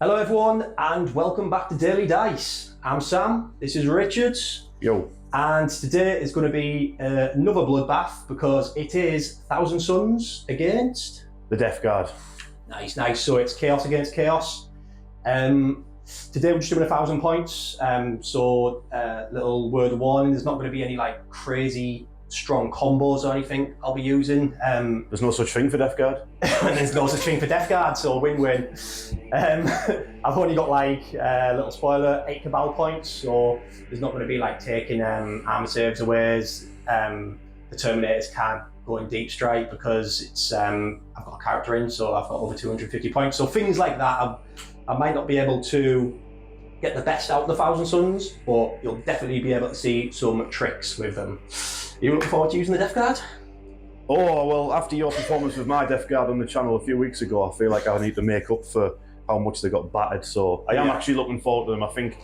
Hello everyone and welcome back to Daily Dice. I'm Sam, this is Richard. Yo. And today is going to be another bloodbath because it is Thousand Suns against... The Death Guard. Nice. So it's chaos against chaos. Today we're just doing 1,000 points. Little word of warning, there's not going to be any like crazy strong combos or anything I'll be using. There's no such thing for Death Guard. There's no such thing for Death Guard, so win-win. I've only got like a little spoiler, 8 Cabal points, so there's not going to be like taking armor saves away. The Terminators can't go in deep strike because it's I've got a character in, so I've got over 250 points. So things like that, I might not be able to get the best out of the Thousand Suns, but you'll definitely be able to see some tricks with them. Are you looking forward to using the Death Guard? Oh, well, after your performance with my Death Guard on the channel a few weeks ago, I feel like I need to make up for how much they got battered. So I am actually looking forward to them. I think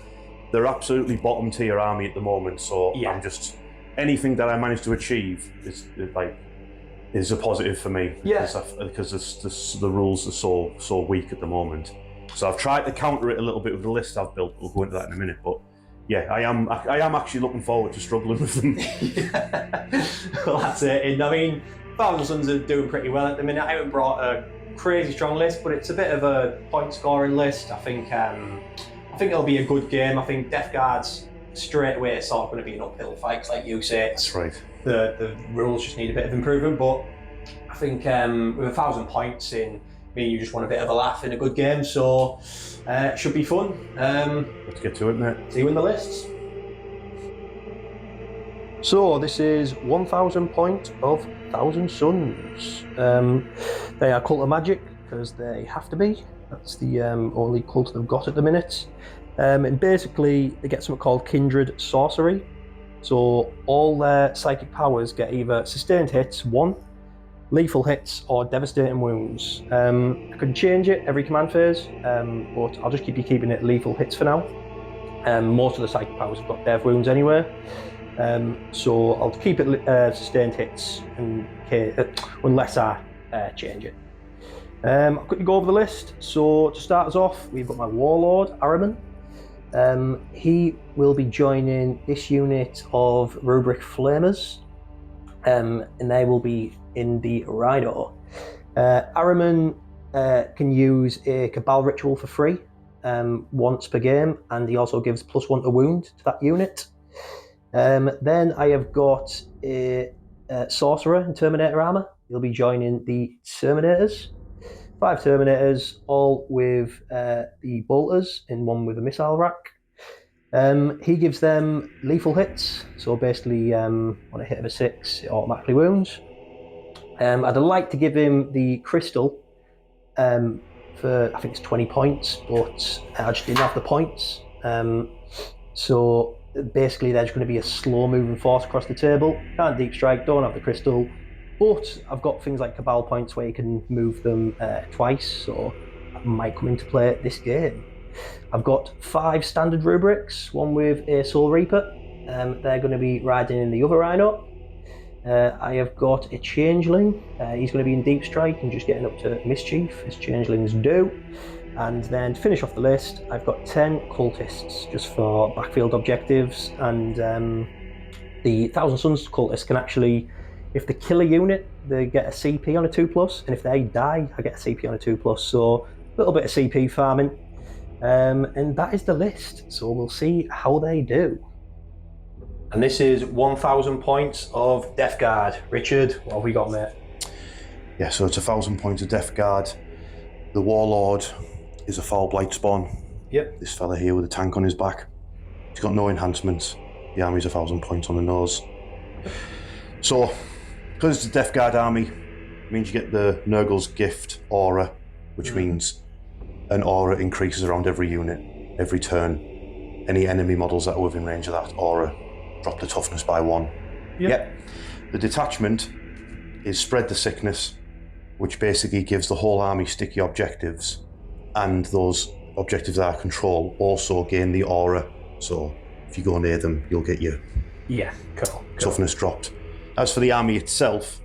they're absolutely bottom tier army at the moment. So I'm just, anything that I manage to achieve is a positive for me. Yeah. Because the rules are so weak at the moment. So I've tried to counter it a little bit with the list I've built. We'll go into that in a minute, but yeah, I am actually looking forward to struggling with them. Well, that's it. And I mean, Thousand Suns are doing pretty well at the minute. I haven't brought a crazy strong list, but it's a bit of a point scoring list. I think it'll be a good game. I think Death Guard's straight away it's sort of going to be an uphill fight, 'cause like you say. That's right. The rules just need a bit of improvement, but I think with 1,000 points in, you just want a bit of a laugh in a good game, so it should be fun. Let's get to it, mate. See you in the lists. So this is 1,000 points of Thousand Suns. They are Cult of Magic because they have to be. That's the only cult they've got at the minute. And basically they get something called Kindred Sorcery. So all their psychic powers get either sustained hits, 1, lethal hits, or devastating wounds. I can change it every command phase, but I'll just keeping it lethal hits for now. Most of the psychic powers have got dev wounds anyway. So I'll keep it sustained hits unless I change it. I'll quickly go over the list. So to start us off, we've got my Warlord, Araman. He will be joining this unit of Rubric Flamers, and they will be in the Rhino. Araman can use a Cabal ritual for free once per game, and he also gives +1 to wound to that unit. Then I have got a Sorcerer in Terminator armor. He'll be joining the Terminators. 5 Terminators, all with the bolters, and 1 with a missile rack. He gives them lethal hits, so basically on a hit of a 6, it automatically wounds. I'd like to give him the crystal for, I think it's 20 points, but I just didn't have the points. So basically they're just going to be a slow moving force across the table. Can't deep strike, don't have the crystal, but I've got things like Cabal points where you can move them twice, so that might come into play this game. I've got 5 standard rubrics, 1 with a Soul Reaper. They're going to be riding in the other Rhino. I have got a Changeling. He's going to be in Deep Strike and just getting up to Mischief, as Changelings do. And then to finish off the list, I've got 10 Cultists, just for backfield objectives. And the Thousand Suns Cultists can actually, if they kill a unit, they get a CP on a 2+, and if they die, I get a CP on a 2+. So a little bit of CP farming. And that is the list, so we'll see how they do. And this is 1,000 points of Death Guard. Richard, what have we got, mate? Yeah, so it's 1,000 points of Death Guard. The Warlord is a Foul Blight spawn. Yep. This fella here with a tank on his back. He's got no enhancements. The army's 1,000 points on the nose. So, because it's a Death Guard army, it means you get the Nurgle's Gift aura, which means an aura increases around every unit, every turn. Any enemy models that are within range of that aura drop the toughness by 1. Yep. The detachment is Spread the Sickness, which basically gives the whole army sticky objectives, and those objectives that I control also gain the aura, so if you go near them, you'll get your toughness dropped. As for the army itself,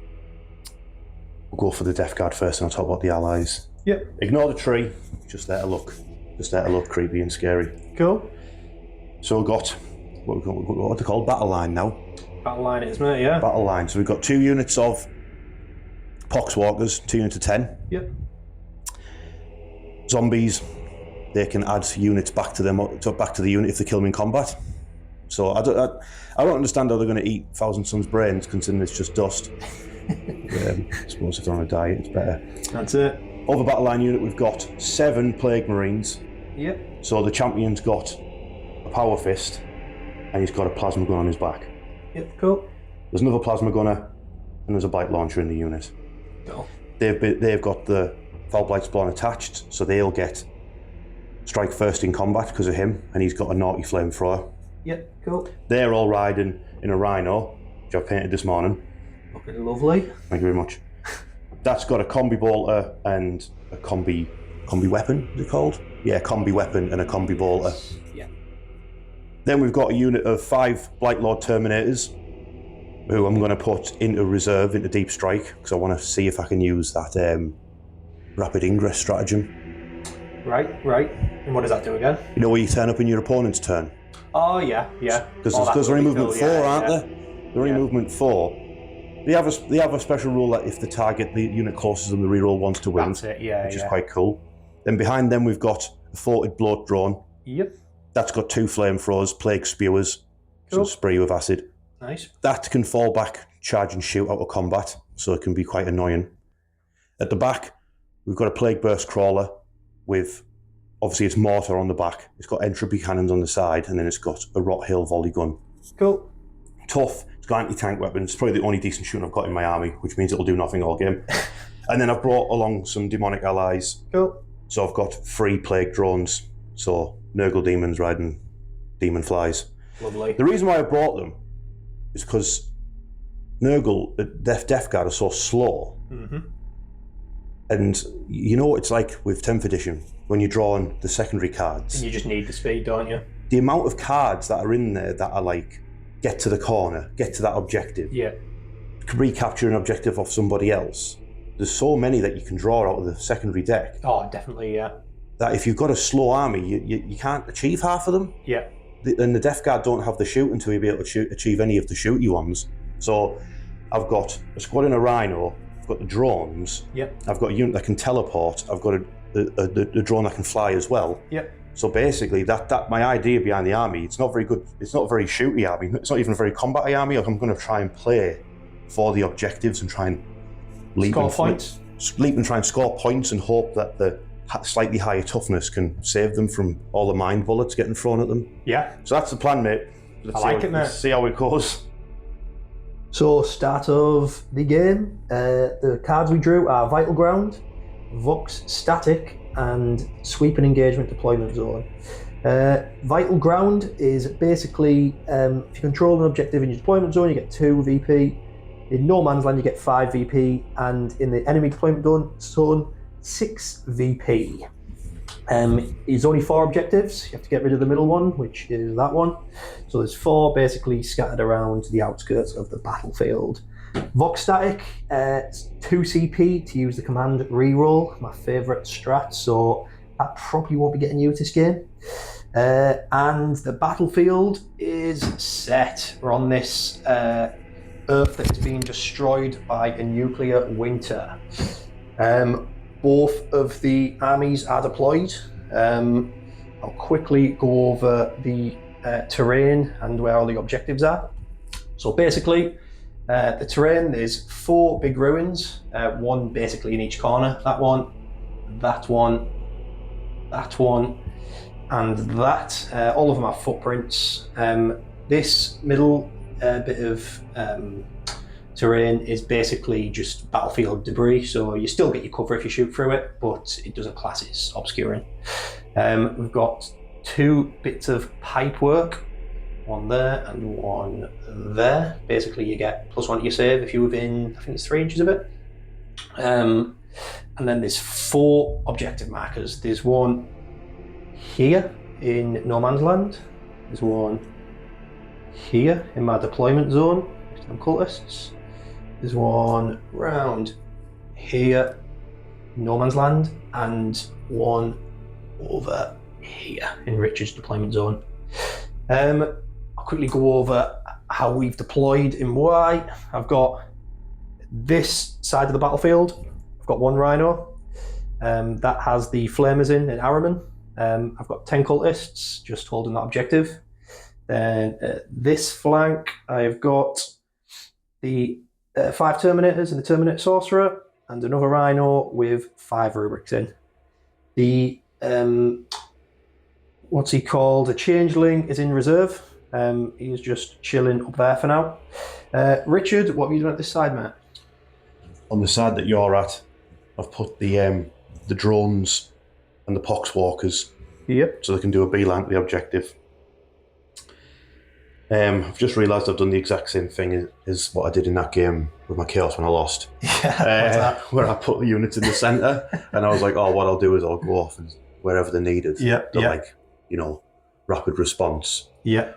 we'll go for the Death Guard first and I'll talk about the allies. Yep. Ignore the tree, just let her look. just there to look creepy and scary. Cool. So we've got what they call battle line now. Battle line it is, mate, yeah. Battle line. So we've got 2 units of poxwalkers, 2 units of 10. Yep. Zombies, they can add units back to the unit if they kill them in combat. So I don't understand how they're going to eat Thousand Sons' brains, considering it's just dust. I suppose if they're on a diet, it's better. That's it. Over battle line unit, we've got 7 Plague Marines. Yep. So the champion's got a power fist, and he's got a plasma gun on his back. Yep, cool. There's another plasma gunner, and there's a bite launcher in the unit. Cool. They've got the Foul Blight Spawn attached, so they'll get strike first in combat because of him, and he's got a naughty flamethrower. Yep, cool. They're all riding in a Rhino, which I've painted this morning. Looking lovely. Thank you very much. That's got a combi bolter and a combi weapon, is it called? Yeah, combi weapon and a combi bolter. Yeah. Then we've got a unit of 5 Blightlord Terminators, who I'm going to put into reserve, into deep strike, because I want to see if I can use that rapid ingress stratagem. Right. And what does that do again? You know where you turn up in your opponent's turn? Oh, yeah. Because they're in movement 4, aren't they? They're in movement 4. They have a special rule that if the unit closest them, the reroll wants to win. That's it, yeah. Which is quite cool. Then behind them we've got a forted bloat drone. Yep. That's got 2 flamethrowers, plague spewers, Cool. so spray you with acid. Nice. That can fall back, charge and shoot out of combat, so it can be quite annoying. At the back, we've got a plague burst crawler with, obviously it's mortar on the back, it's got entropy cannons on the side, and then it's got a rot hail volley gun. Cool. Tough, it's got anti-tank weapons, it's probably the only decent shooting I've got in my army, which means it'll do nothing all game. And then I've brought along some demonic allies. Cool. So I've got 3 plague drones, so Nurgle demons riding demon flies. Lovely. The reason why I brought them is because Nurgle, Death Guard are so slow. Mm-hmm. And you know what it's like with 10th edition, when you draw on the secondary cards. And you just need the speed, don't you? The amount of cards that are in there that are like, get to the corner, get to that objective, Yeah. recapture an objective off somebody else. There's so many that you can draw out of the secondary deck Oh, definitely, yeah. that if you've got a slow army, you can't achieve half of them. Yeah. And the Death Guard don't have the shoot until you be able to achieve any of the shooty ones. So I've got a squad in a Rhino, I've got the drones, Yep. I've got a unit that can teleport, I've got a drone that can fly as well. Yep. So basically, that my idea behind the army, it's not very good, it's not a very shooty army, it's not even a very combat army. I'm going to try and play for the objectives and try and leap and try and score points and hope that the slightly higher toughness can save them from all the mind bullets getting thrown at them. Yeah. So that's the plan, mate. Let's see how it goes. So, start of the game. The cards we drew are Vital Ground, Vox Static, and Sweep and Engagement Deployment Zone. Vital Ground is basically, if you control an objective in your deployment zone, you get 2 VP. In No Man's Land, you get 5 VP, and in the enemy deployment zone, 6 VP. There's only 4 objectives. You have to get rid of the middle one, which is that one. So there's 4 basically scattered around the outskirts of the battlefield. Vox Static, 2 CP to use the command reroll, my favourite strat, so that probably won't be getting used this game. And the battlefield is set. We're on this Earth that is being destroyed by a nuclear winter. Both of the armies are deployed. I'll quickly go over the terrain and where all the objectives are. So basically, the terrain, there's 4 big ruins, 1 basically in each corner. That one, that one, that one, and that. All of them are footprints. This middle bit of terrain is basically just battlefield debris, so you still get your cover if you shoot through it, but it doesn't class as obscuring. We've got 2 bits of pipe work, 1 there and 1 there. Basically you get +1 to your save if you're within, I think it's 3 inches of it. And then there's 4 objective markers. There's 1 here in No Man's Land, there's 1 here in my deployment zone, some cultists. There's 1 round here, No Man's Land, and 1 over here in Richard's deployment zone. I'll quickly go over how we've deployed in Y. I've got this side of the battlefield. I've got one rhino that has the flamers in Araman. I've got 10 cultists just holding that objective. Then this flank, I've got the 5 Terminators and the Terminator Sorcerer, and another Rhino with 5 rubrics in. The what's he called? A Changeling is in reserve. He's just chilling up there for now. Richard, what have you done at this side, mate? On the side that you're at, I've put the drones and the poxwalkers. Yep. So they can do a beeline to the objective. I've just realised I've done the exact same thing as what I did in that game with my Chaos when I lost. Yeah. Where I put the units in the centre, and I was like, oh, what I'll do is I'll go off and wherever they're needed. Yep. They're like, rapid response. Yeah.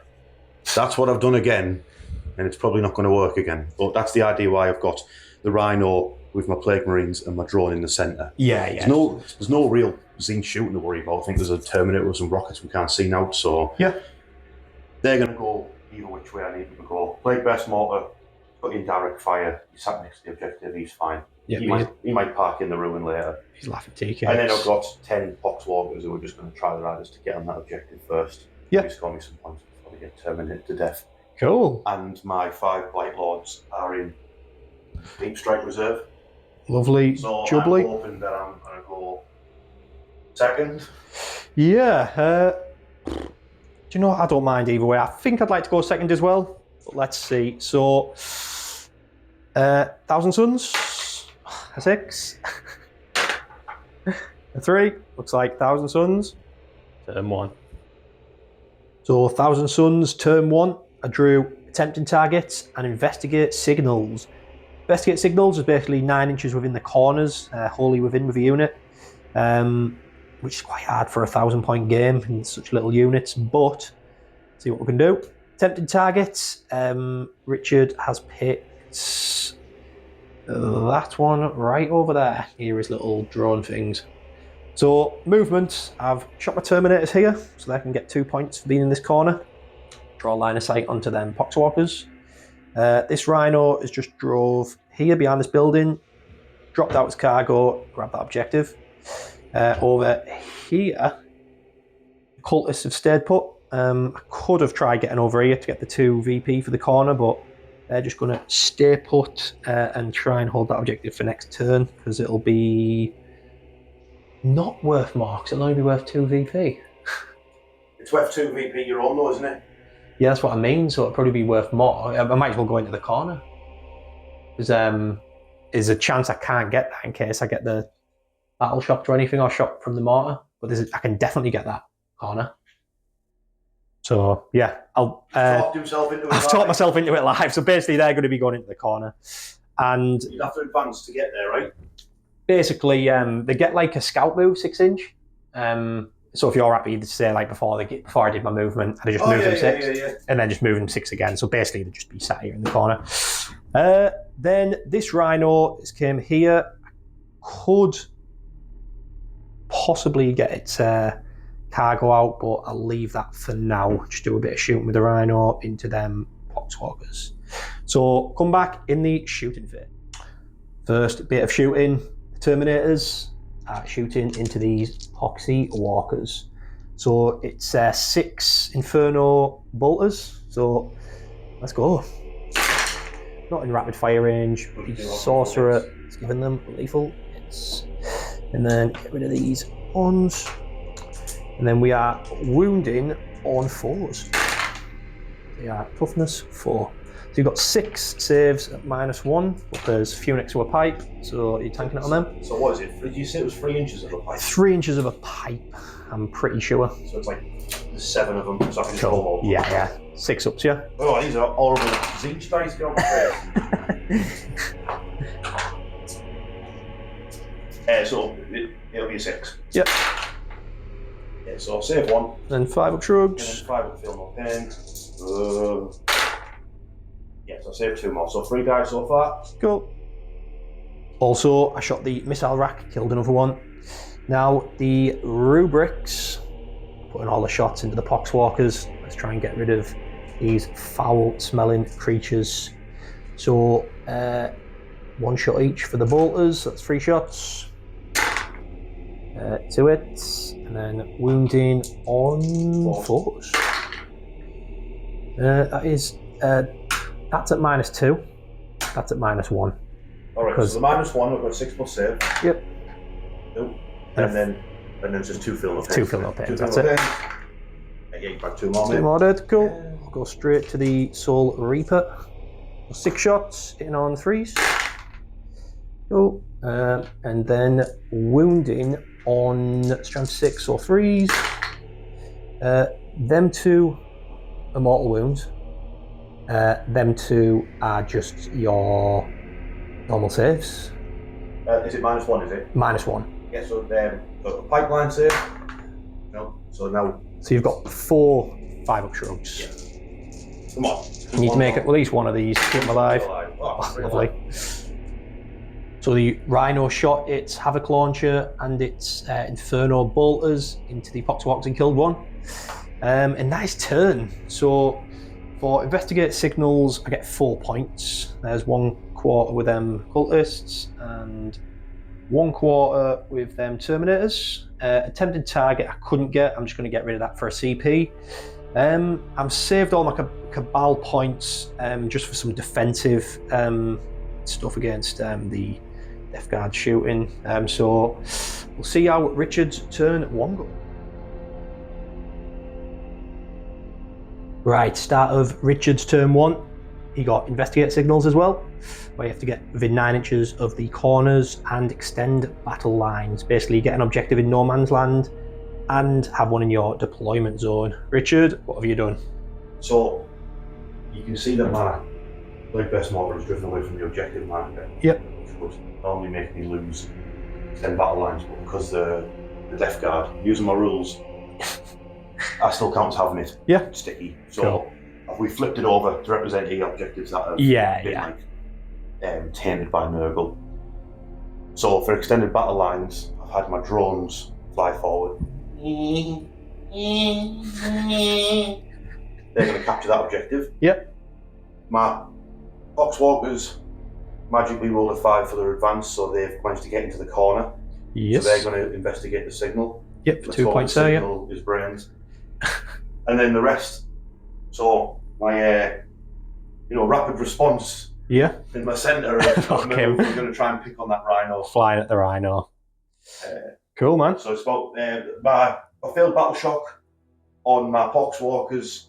That's what I've done again, and it's probably not going to work again. But that's the idea why I've got the Rhino with my Plague Marines and my drone in the centre. Yeah. There's no real Zine shooting to worry about. I think there's a Terminator with some rockets we can't see now, so yeah, they're going to go either which way I need them to go. Plague Beast Mortar, got indirect fire. He's sat next to the objective. He's fine. Yeah, he might park in the ruin later. He's laughing TK. And then I've got 10 Poxwalkers who are just going to try their hardest to get on that objective first. Yeah, Score me some points before they get terminated to death. Cool. And my 5 Blight Lords are in Deep Strike Reserve. Lovely. So Jubbly. I'm hoping that I'm going to go second. Yeah. Do you know what? I don't mind either way. I think I'd like to go second as well. But let's see. So, 1,000 Suns, a 6, a 3. Looks like 1,000 Suns, turn 1. So 1,000 Suns, turn 1. I drew attempting targets and investigate signals. Investigate signals is basically 9 inches within the corners, wholly within with a unit, which is quite hard for a 1,000-point game in such little units, but see what we can do. Attempted targets, Richard has picked that one right over there. Here is little drone things. So movement, I've shot my Terminators here, so they can get 2 points for being in this corner. Draw a line of sight onto them Poxwalkers. This Rhino has just drove here behind this building, dropped out its cargo, grabbed that objective. Over here, the cultists have stayed put. I could have tried getting over here to get the 2 VP for the corner, but they're just going to stay put and try and hold that objective for next turn, because it'll be not worth marks, it'll only be worth 2 VP. It's worth 2 VP your own though, isn't it? Yeah, that's what I mean, so it'll probably be worth more. I might as well go into the corner. There's a chance I can't get that in case I get the battle shocked or anything, or shot from the mortar, but I can definitely get that corner. So yeah, I've talked myself into it live. So basically, they're going to be going into the corner, and you'd have to advance to get there, right? Basically, they get like a scout move 6 inch. So if you're happy to say like before I did my movement, I'd just move them 6, and then just move them 6 again. So basically, they'd just be sat here in the corner. Then this Rhino came here. Could possibly get its cargo out, but I'll leave that for now. Just do a bit of shooting with the Rhino into them Poxwalkers. So come back in the shooting phase. First bit of shooting, the Terminators shooting into these Poxy Walkers. So it's 6 Inferno bolters. So let's go. Not in rapid fire range, but the Sorcerer is giving them lethal hits. And then get rid of these ones. And then we are wounding on 4s. They are toughness 4. So you've got 6 saves at -1, but there's few next to a pipe, so you're tanking it on them. So what is it? Did you say it was 3 inches of a pipe? 3 inches of a pipe, I'm pretty sure. So it's like 7 of them, so I can just hold all. Yeah. 6 ups, yeah. Oh, these are horrible Zine dice going so it'll be a 6. Yep. Yeah, so save 1. Then 5 up shrugs. And then 5 up feel no pain. Yeah, so save 2 more. So 3 dice so far. Cool. Also, I shot the missile rack, killed another one. Now, the rubrics, putting all the shots into the poxwalkers. Let's try and get rid of these foul-smelling creatures. So 1 shot each for the bolters. That's 3 shots. 2 hits, and then wounding on fours. That's at -2. That's at -1. Alright, so the -1, we've got 6 plus save. Yep. Nope. And then just 2 fill up hits. 2 fill up hits, that's it. Yeah, back 2 more. 2 more dead, cool. I'll go straight to the Soul Reaper. 6 shots, hitting on 3s. Cool. And then wounding on strength 6 or 3s. Them 2 are mortal wounds. Them 2 are just your normal saves. Is it -1, is it? -1. Yeah, so a pipeline save. No, so now. So you've got 4 5-up shrugs. Yeah. Come on. You need to make at least one of these to keep them alive. Oh, Lovely. So the Rhino shot its Havoc Launcher and its Inferno Bolters into the Poxwalkers and killed 1. A nice turn. So for Investigate Signals, I get 4 points. There's 1/4 with them Cultists and 1/4 with them Terminators. Attempted target I couldn't get. I'm just going to get rid of that for a CP. I've saved all my Cabal points just for some defensive stuff against the Death Guard shooting. So we'll see how Richard's turn 1 goes. Right, start of Richard's turn 1. He got Investigate Signals as well, where you have to get within 9 inches of the corners and extend battle lines. Basically, get an objective in no man's land and have one in your deployment zone. Richard, what have you done? So you can see that my best model is driven away from the objective marker. Yep. Which would normally make me lose 10 battle lines, but because the Death Guard, using my rules, I still count as having it sticky. So cool. We flipped it over to represent the objectives that have been tainted by Nurgle. So for extended battle lines, I've had my drones fly forward. They're going to capture that objective. Yep. My Poxwalkers magically rolled a 5 for their advance, so they've managed to get into the corner. Yes. So they're going to investigate the signal. Yep, 2 points there, signal is brains. And then the rest, so my rapid response in my centre. Okay. We're going to try and pick on that Rhino. Flying at the Rhino. Cool, man. So it's about I failed battle shock on my Poxwalkers,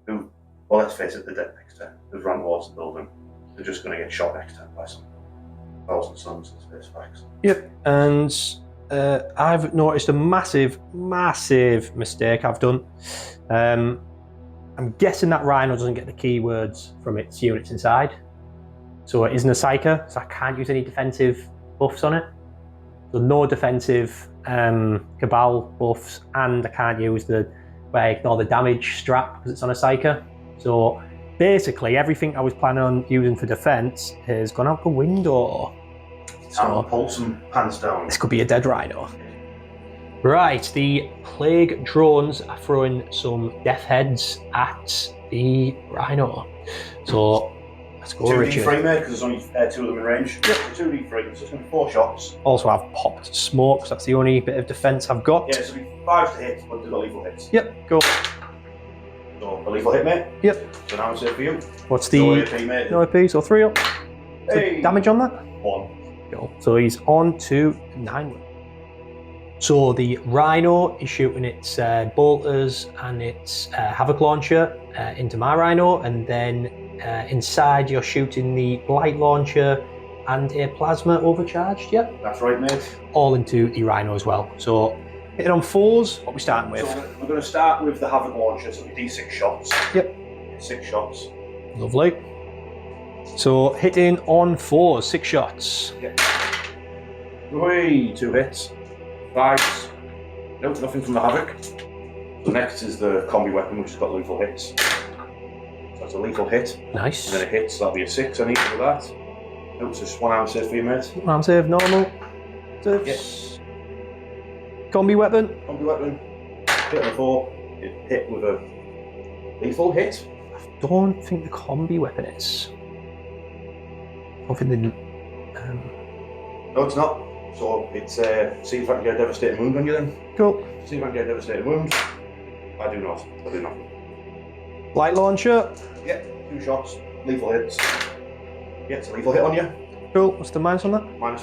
who, well, let's face it, they're dead next turn. They've ran towards the building. They're just going to get shot next turn by some Thousand Suns and space facts. Yep, and I've noticed a massive mistake I've done. I'm guessing that Rhino doesn't get the keywords from its units inside. So it isn't a Psyker, so I can't use any defensive buffs on it. So no defensive Cabal buffs, and I can't use where I ignore the damage strap because it's on a Psyker. So basically everything I was planning on using for defense has gone out the window. So pull some pants down. This could be a dead Rhino. Right, the Plague drones are throwing some death heads at the Rhino. So let's go, Richard. 2d3, mate, because there's only 2 of them in range. Yep. 2d3, so it's going to be 4 shots. Also, I've popped smoke, so that's the only bit of defense I've got. Yeah, so it'll be 5 to hit, but they've got lethal hits. Yep, go. So a lethal hit, mate. Yep. So now it's it for you. What's the no AP, mate? No AP, so 3 up. Hey. Damage on that? 1. Cool. So he's on to 9. So the Rhino is shooting its bolters and its Havoc Launcher into my Rhino, and then inside you're shooting the Blight Launcher and a Plasma Overcharged, yeah? That's right, mate. All into the Rhino as well. So hit it on 4s, what are we starting with? So we're going to start with the Havoc Launcher, so it'll be D6 shots. Yep. 6 shots. Lovely. So hitting on 4s, 6 shots. Yep. Whee, 2 hits. 5s. Nope, nothing from the Havoc. So next is the combi weapon, which has got lethal hits. So that's a lethal hit. Nice. And then it hits, so that'll be a 6 on each of that. Nope, so just 1 arm save for you, mate. Arm save, normal. Saves. Yes. Combi weapon. Combi weapon. hit on a 4, it hit with a lethal hit. I don't think the combi weapon is. I don't think they... No, it's not. So it's see if I can get a devastating wound on you then. Cool. See if I can get a devastating wound. I do not. I do not. Light launcher. Yeah, 2 shots, lethal hits. Yeah, it's a lethal hit on you. Cool. What's the minus on that? -1.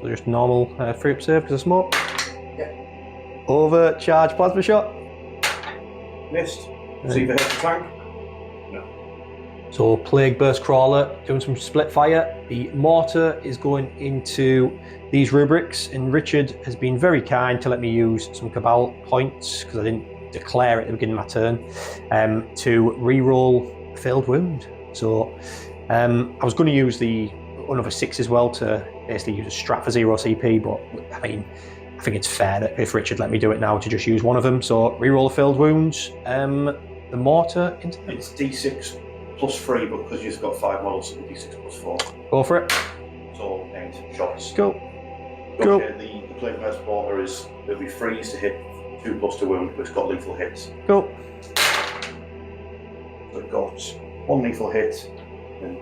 So just normal free up save because of smoke. Yeah. Overcharge plasma shot. Missed. See if it hits the tank. No. So Plague Burst Crawler doing some split fire. The mortar is going into these rubrics, and Richard has been very kind to let me use some Cabal points because I didn't declare at the beginning of my turn to re-roll a failed wound. So I was going to use the another 6 as well to basically use a strat for 0 CP, but I mean, I think it's fair that if Richard let me do it now to just use one of them. So re-roll the failed wounds. The mortar into them. It's D6 +3, but because you've got 5 models, it'll be D6 +4. Go for it. So 8 shots. Go. Okay, Go. the Plague Burst Mortar it'll be freeze to hit 2 + to wound, but it's got lethal hits. Go. So it got 1 lethal hit. And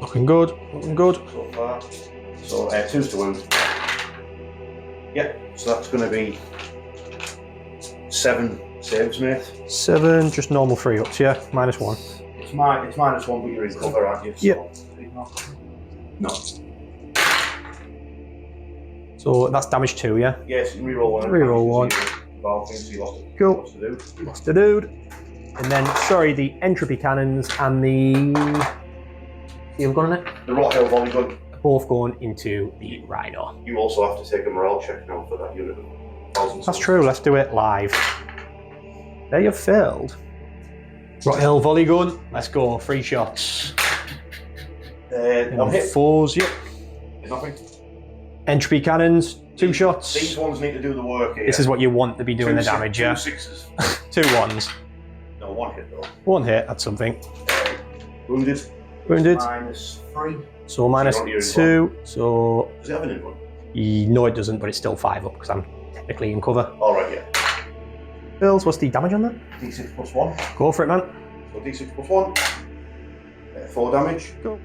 Looking good. Looking good. so far. So 2's to wound. Yeah, so that's going to be 7 saves, mate. 7, just normal free ups, yeah. -1. It's -1, but you're in cover, aren't you? Yep. So, no. So that's damage 2, yeah? Yes, you can reroll 1. Reroll 1. So you lost, Cool. lost to do. Lost a dude. And then, sorry, the entropy cannons and the... You've got on it? The Rot Hill Volley Gun. Both going into the Rhino. You also have to take a morale check now for that unit. That's true, let's do it live. There you've failed. Rot Hill volley gun, let's go, 3 shots. I'm hit. 4s, yep. Nothing. Entropy cannons, 2 shots. These ones need to do the work here. This is what you want to be doing the 2 damage, 2 yeah? 6s. 2 1s. No, 1 hit though. 1 hit, that's something. Wounded. Wounded. -3. So -2, so... Does it have an in one? No, it doesn't, but it's still 5 up because I'm technically in cover. Alright, yeah. Bills, what's the damage on that? D6 +1. Go for it, man. So D6 +1. 4 damage. Go.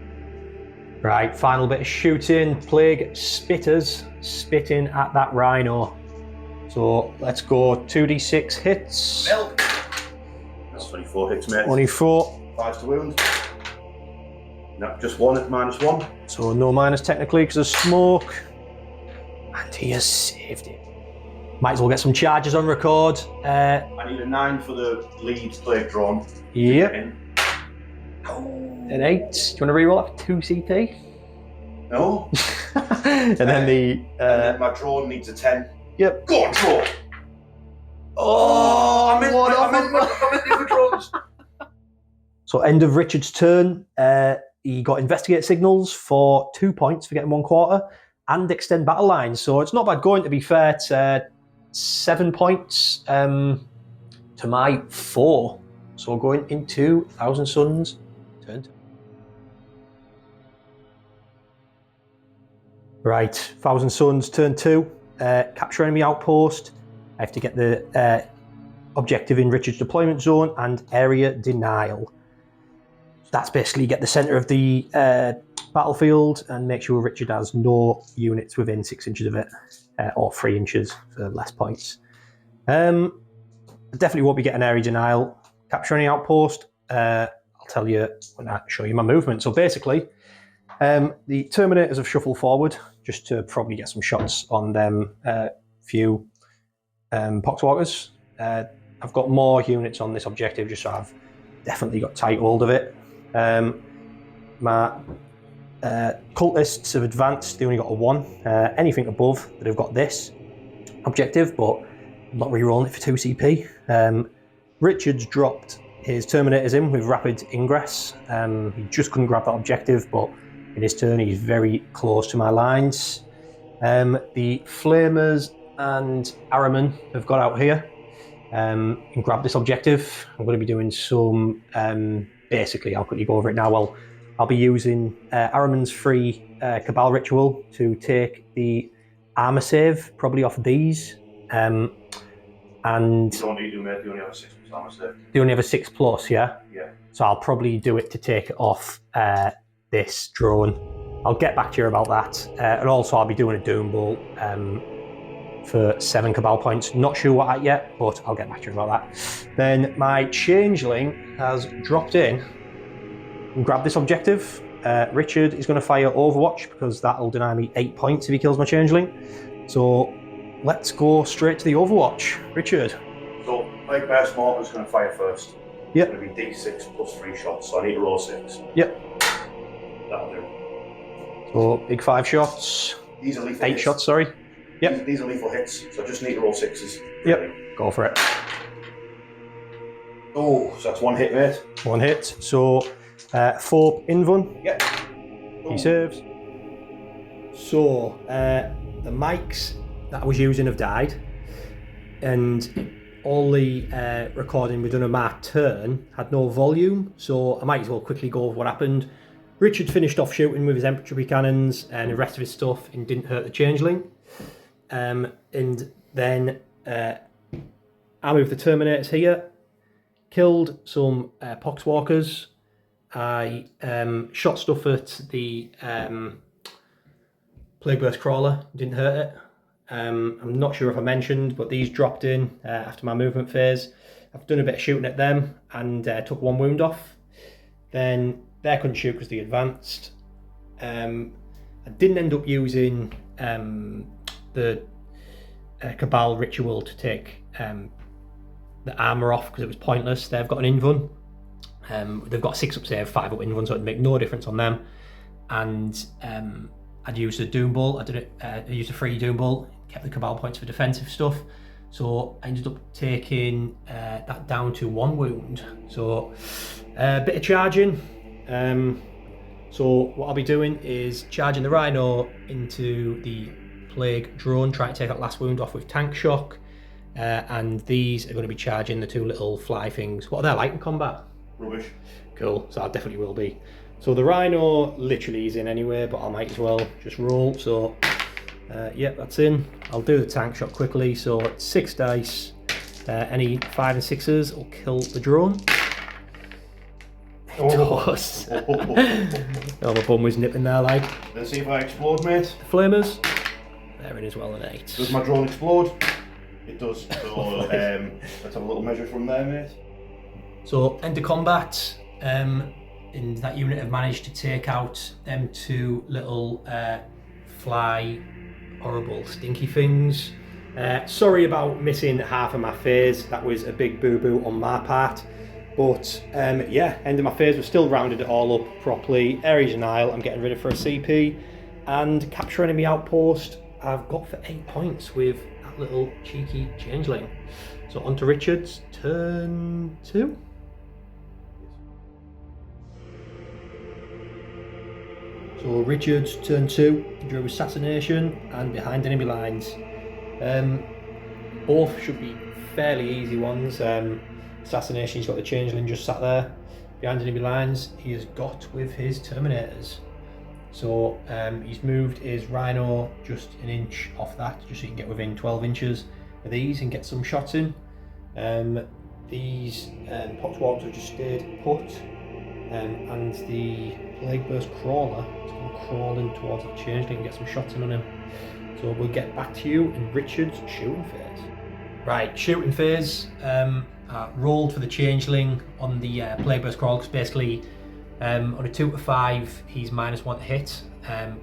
Right, final bit of shooting. Plague Spitters spitting at that Rhino. So let's go 2d6 hits. Milk. That's 24 hits, mate. 24. 5 to wound. No, just 1 at -1. So no minus technically because of smoke. And he has saved it. Might as well get some charges on record. I need a 9 for the lead plague drone. Yep. In. An 8. Do you want to reroll that for 2 CP? No. And then the... and then my drone needs a 10. Yep. Go on, drone! Oh, I meant the other drones. So end of Richard's turn. He got investigate signals for 2 points for getting 1 quarter and extend battle lines. So it's not bad going, to be fair. It's 7 points to my 4. So going into Thousand Suns turn 2. Right, Thousand Suns turn 2. Capture enemy outpost. I have to get the objective in Richard's deployment zone and area denial. That's basically get the centre of the battlefield and make sure Richard has no units within 6 inches of it, or 3 inches for less points. I definitely won't be getting area denial. Capture any outpost, I'll tell you when I show you my movement. So basically, the Terminators have shuffled forward just to probably get some shots on them few Poxwalkers. I've got more units on this objective just so I've definitely got tight hold of it. My cultists have advanced, they only got a 1. Anything above that have got this objective, but I'm not re-rolling it for 2 CP. Richard's dropped his Terminators in with rapid ingress. He just couldn't grab that objective, but in his turn he's very close to my lines. The Flamers and Araman have got out here and grabbed this objective. I'm going to be doing some... basically, I'll quickly go over it now. Well, I'll be using Araman's free Cabal Ritual to take the armor save, probably off these. And You don't need to, mate. You only have a 6 armor save. they only have a 6+, yeah? Yeah. So I'll probably do it to take it off this drone. I'll get back to you about that. And also I'll be doing a Doom Bolt for 7 Cabal points. Not sure what at yet, but I'll get back to you about that. Then my Changeling has dropped in and grabbed this objective. Richard is going to fire Overwatch because that'll deny me 8 points if he kills my Changeling. So let's go straight to the Overwatch. Richard. So, like Bear Mortar's going to fire first. Yep. It's going to be D6 plus 3 shots, so I need to roll 6. Yep. That'll do. So big 5 shots. These are lethal 8 hits. shots, sorry. Yep. These are lethal hits, so I just need to roll 6s. Yep. Go for it. Oh, so that's 1 hit, mate. 1 hit. So 4 Invuln. Yep. He serves. So the mics that I was using have died, and all the recording we've done on my turn had no volume, so I might as well quickly go over what happened. Richard finished off shooting with his infantry cannons and the rest of his stuff and didn't hurt the Changeling. And then I moved the Terminators here, killed some Poxwalkers. I shot stuff at the Plague Burst Crawler, didn't hurt it. I'm not sure if I mentioned, but these dropped in after my movement phase. I've done a bit of shooting at them and took 1 wound off. Then they couldn't shoot because they advanced. I didn't end up using the Cabal ritual to take the armour off because it was pointless. They've got an Invuln. They've got 6 up save, 5 up Invuln, so it'd make no difference on them. And I'd used a Doom Bolt. I used a free Doom Bolt, kept the Cabal points for defensive stuff. So I ended up taking that down to 1 wound. So a bit of charging. So what I'll be doing is charging the Rhino into the Plague drone, trying to take that last wound off with Tank Shock. And these are going to be charging the 2 little fly things. What are they like in combat? Rubbish. Cool, so I definitely will be. So the Rhino literally is in anyway, but I might as well just roll. So yep, that's in. I'll do the Tank Shot quickly. So it's 6 dice. Any 5 and 6s will kill the drone. It does. Oh, my bum was nipping there like. Let's see if I explode, mate. The Flamers. They're in as well, an 8. Does my drone explode? It does. So let's have a little measure from there, mate. So end of combat. And that unit have managed to take out them 2 little fly, horrible, stinky things. Sorry about missing half of my phase. That was a big boo-boo on my part. But yeah, end of my phase. We've still rounded it all up properly. Ares and Isle, I'm getting rid of for a CP. And capture enemy outpost, I've got for 8 points with that little cheeky Changeling. So on to Richard's turn 2. So Richard's turn 2, drew Assassination and Behind Enemy Lines. Both should be fairly easy ones. Assassination, he's got the Changeling just sat there. Behind Enemy Lines, he has got with his Terminators. So he's moved his Rhino just an inch off that, just so he can get within 12 inches of these and get some shots in. These Poxwalkers have just stayed put, and the Plague Burst Crawler is going to crawl in towards that Changeling and get some shots in on him. So we'll get back to you in Richard's shooting phase. Right, shooting phase. Rolled for the Changeling on the Plague Burst Crawler, because basically on a 2 to 5 he's -1 to hit.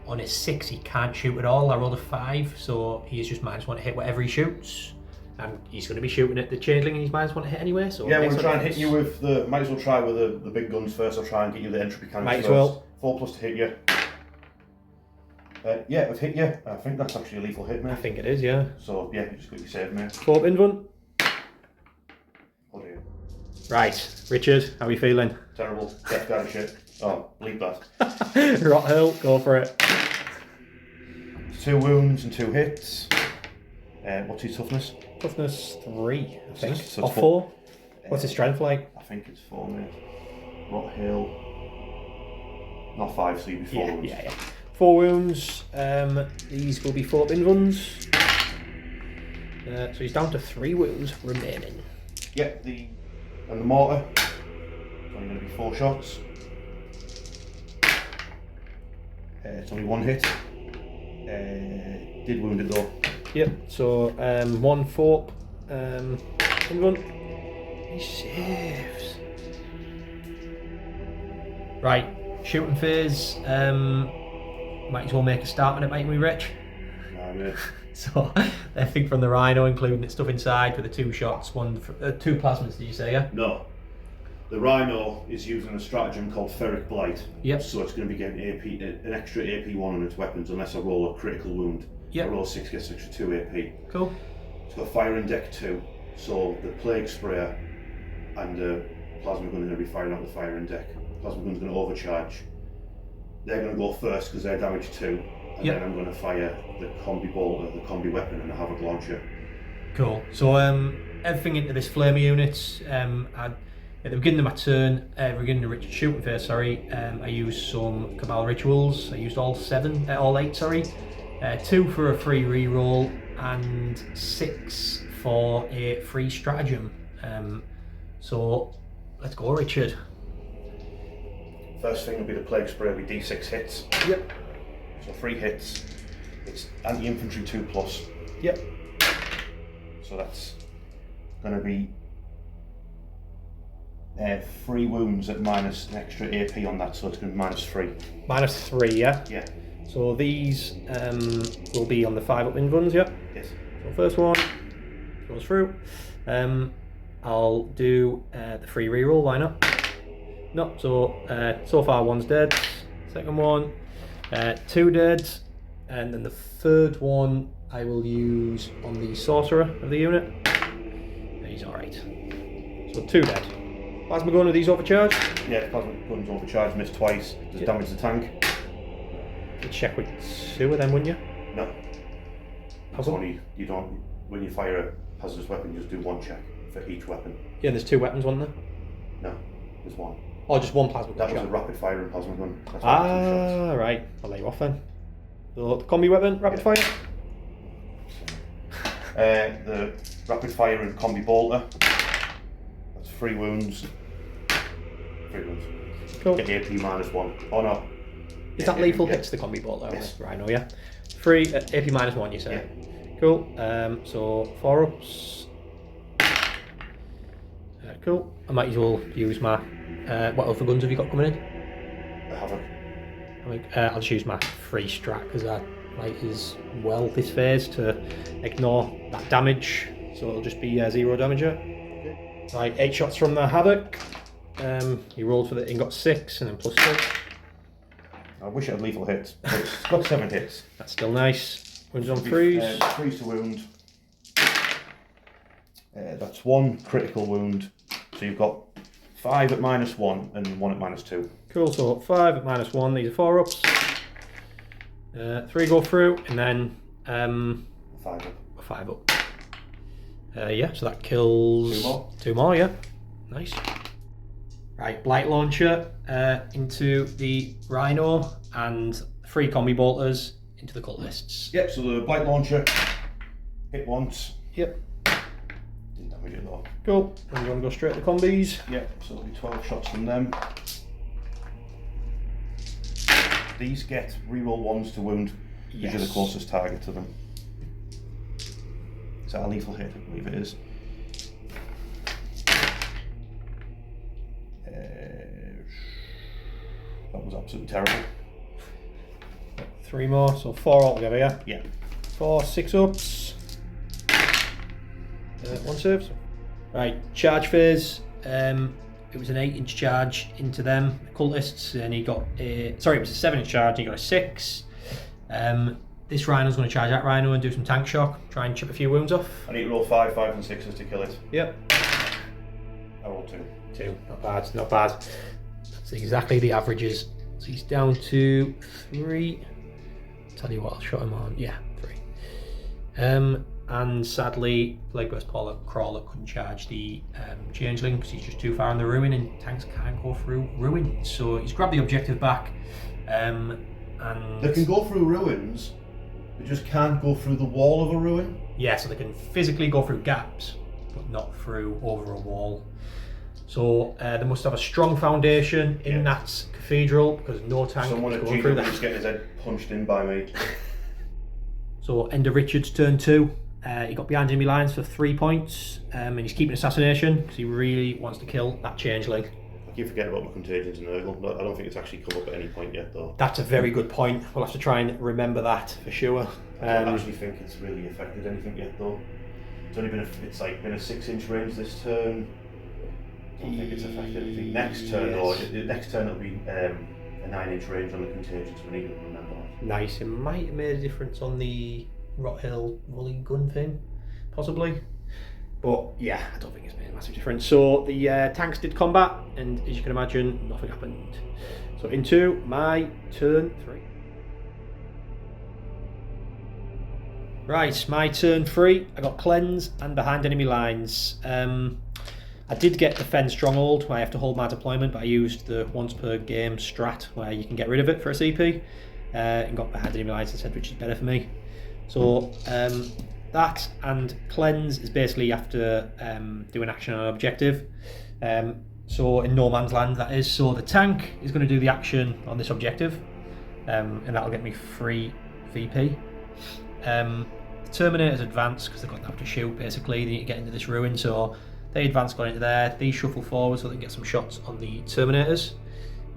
On a 6 he can't shoot at all. I rolled a 5, so he is just -1 to hit whatever he shoots. And he's going to be shooting at the Changeling and he's -1 to hit anyway. So yeah, we'll try and hit you with the. Might as well try with the big guns first. I'll try and get you the entropy cannons might first. as well. 4+ to hit you. Yeah, I've hit you. I think that's actually a lethal hit, mate. I think it is, yeah. So yeah, you just quickly save, mate. 4 Invuln. Oh dear. Right, Richard, how are you feeling? Terrible. Death guard shit. Oh, bleep that. Rot Hill, go for it. 2 wounds and 2 hits. What's his toughness? Toughness 3, I think. So or 4. What's his strength like? I think it's 4, mate. Rot Hill. Not 5, so you'd be 4 wounds. Yeah. 4 wounds. These will be 4 Invulns. So he's down to 3 wounds remaining. Yeah, and the mortar. It's only going to be 4 shots. It's only 1 hit. Did wound it though. Yep. So 1 4. One. He saves. Right. Shooting phase. Might as well make a start on it, mightn't we, Rich? Nah, mate. So I think from the Rhino, including stuff inside with the 2 shots, 2 plasmas. Did you say? Yeah. No. The Rhino is using a stratagem called Ferric Blight. Yep. So it's going to be getting an extra AP 1 on its weapons unless I roll a critical wound. Yep. I roll 6, gets extra 2 AP. Cool. It's got fire in deck 2. So the Plague Sprayer and the Plasma Gun are going to be firing out the fire in deck. Plasma Gun's going to overcharge. They're going to go first because they're damage 2. And then I'm going to fire the combi bolter, the combi weapon, and the Havoc launcher. Cool. So everything into this flamer unit. At the beginning of my turn, beginning of Richard's shooting phase, I used some Cabal rituals. I used all 8, 2 for a free reroll and 6 for a free stratagem. So let's go, Richard. First thing will be the Plague Sprayer with D6 hits. Yep. So 3 hits. It's anti-infantry 2+. Yep. So that's going to be 3 wounds at minus an extra AP on that, so it's going to be -3. -3, yeah? Yeah. So these will be on the 5 up wind ones, yeah? Yes. So first one goes through. I'll do the free reroll, why not? No, so far 1's dead. Second one, 2 dead. And then the third one I will use on the sorcerer of the unit. He's alright. So 2 dead. Plasma gun, are these overcharged? Yeah, Plasma Gun's overcharged, missed twice. Does damage the tank? You'd check with 2 of them, wouldn't you? No. It's only, you don't, when you fire a hazardous weapon, you just do 1 check for each weapon. Yeah, there's 2 weapons, wasn't there? No, there's 1. Oh, just 1 plasma gun. That was shot. a rapid fire and Plasma Gun. That's why 2 shots. Right. I'll let you off then. So the combi weapon, rapid fire. The rapid fire and combi bolter. That's 3 wounds. 3 wounds. Cool. Get AP -1. Oh no. Is that lethal hits the combi bolt though? Yes. Right, no, yeah. 3 AP -1, you say? Yeah. Cool. So 4 ups. Cool. I might as well use my. What other guns have you got coming in? The Havoc. I'll just use my free strat because I like as well this phase to ignore that damage. So it'll just be 0 damage. Okay. Right, 8 shots from the Havoc. He rolled for he got 6 and then +6. I wish it had lethal hits, but it's got 7 hits. That's still nice. Wounds on 3s. 3s to wound. That's 1 critical wound. So you've got 5 at -1 and 1 at -2. Cool, so 5 at -1, these are 4 ups. 3 go through, and then 5 up. 5 up. Yeah, so that kills 2 more. 2 more, yeah. Nice. Right, Blight Launcher into the Rhino, and 3 combi bolters into the cultists. Yep, so the Blight Launcher hit once. Yep. Didn't damage it though. Cool, and we're going to go straight to the combis. Yep, so it'll be 12 shots from them. These get reroll 1s to wound, because you're the closest target to them. Is that a lethal hit? I believe it is. That was absolutely terrible. 3 more, so 4 altogether, yeah? Yeah. 4 6 ups. 1 save. Right, charge phase. It was an 8-inch charge into them, the cultists, and he got a. Sorry, it was a 7-inch charge, and he got a 6. This Rhino's going to charge that Rhino and do some tank shock, try and chip a few wounds off. I need to roll 5, 5, and 6s to kill it. Yep. I rolled 2. 2, not bad, not bad. That's exactly the averages. So he's down to 3. Tell you what, I'll shot him on. Yeah, 3. And sadly, Plagueburst Crawler couldn't charge the Changeling because he's just too far in the ruin, and tanks can't go through ruins. So he's grabbed the objective back. And They can go through ruins They just can't go through the wall of a ruin? Yeah, so they can physically go through gaps, but not through over a wall. So they must have a strong foundation in that cathedral, because no tank Someone is at going through GW that. is getting his head punched in by me. So end of Richard's turn 2. He got behind enemy lines for 3 points, and he's keeping assassination because he really wants to kill that changeling. I keep forgetting about my contagion to Nurgle. I don't think it's actually come up at any point yet, though. That's a very good point. We'll have to try and remember that for sure. I don't actually think it's really affected anything yet, though. It's only been been a 6-inch range this turn. I don't think it's affected anything. Next turn, though, next turn it'll be a 9-inch range on the contagion, so we need to remember that. Nice. It might have made a difference on the Rot Hill volley gun thing, possibly. But yeah, I don't think it's made a massive difference. So the tanks did combat, and as you can imagine, nothing happened. So into my turn 3. Right, my turn 3. I got cleanse and behind enemy lines. I did get defend stronghold, where I have to hold my deployment, but I used the once per game strat where you can get rid of it for a CP, and got behind enemy lines instead, which is better for me. So that and cleanse is basically you have to do an action on an objective. So in no man's land, that is. So the tank is going to do the action on this objective, and that'll get me 3 VP. The Terminators advance because they've got that to shoot. Basically, they need to get into this ruin, so they advance, got into there. These shuffle forward so they can get some shots on the Terminators.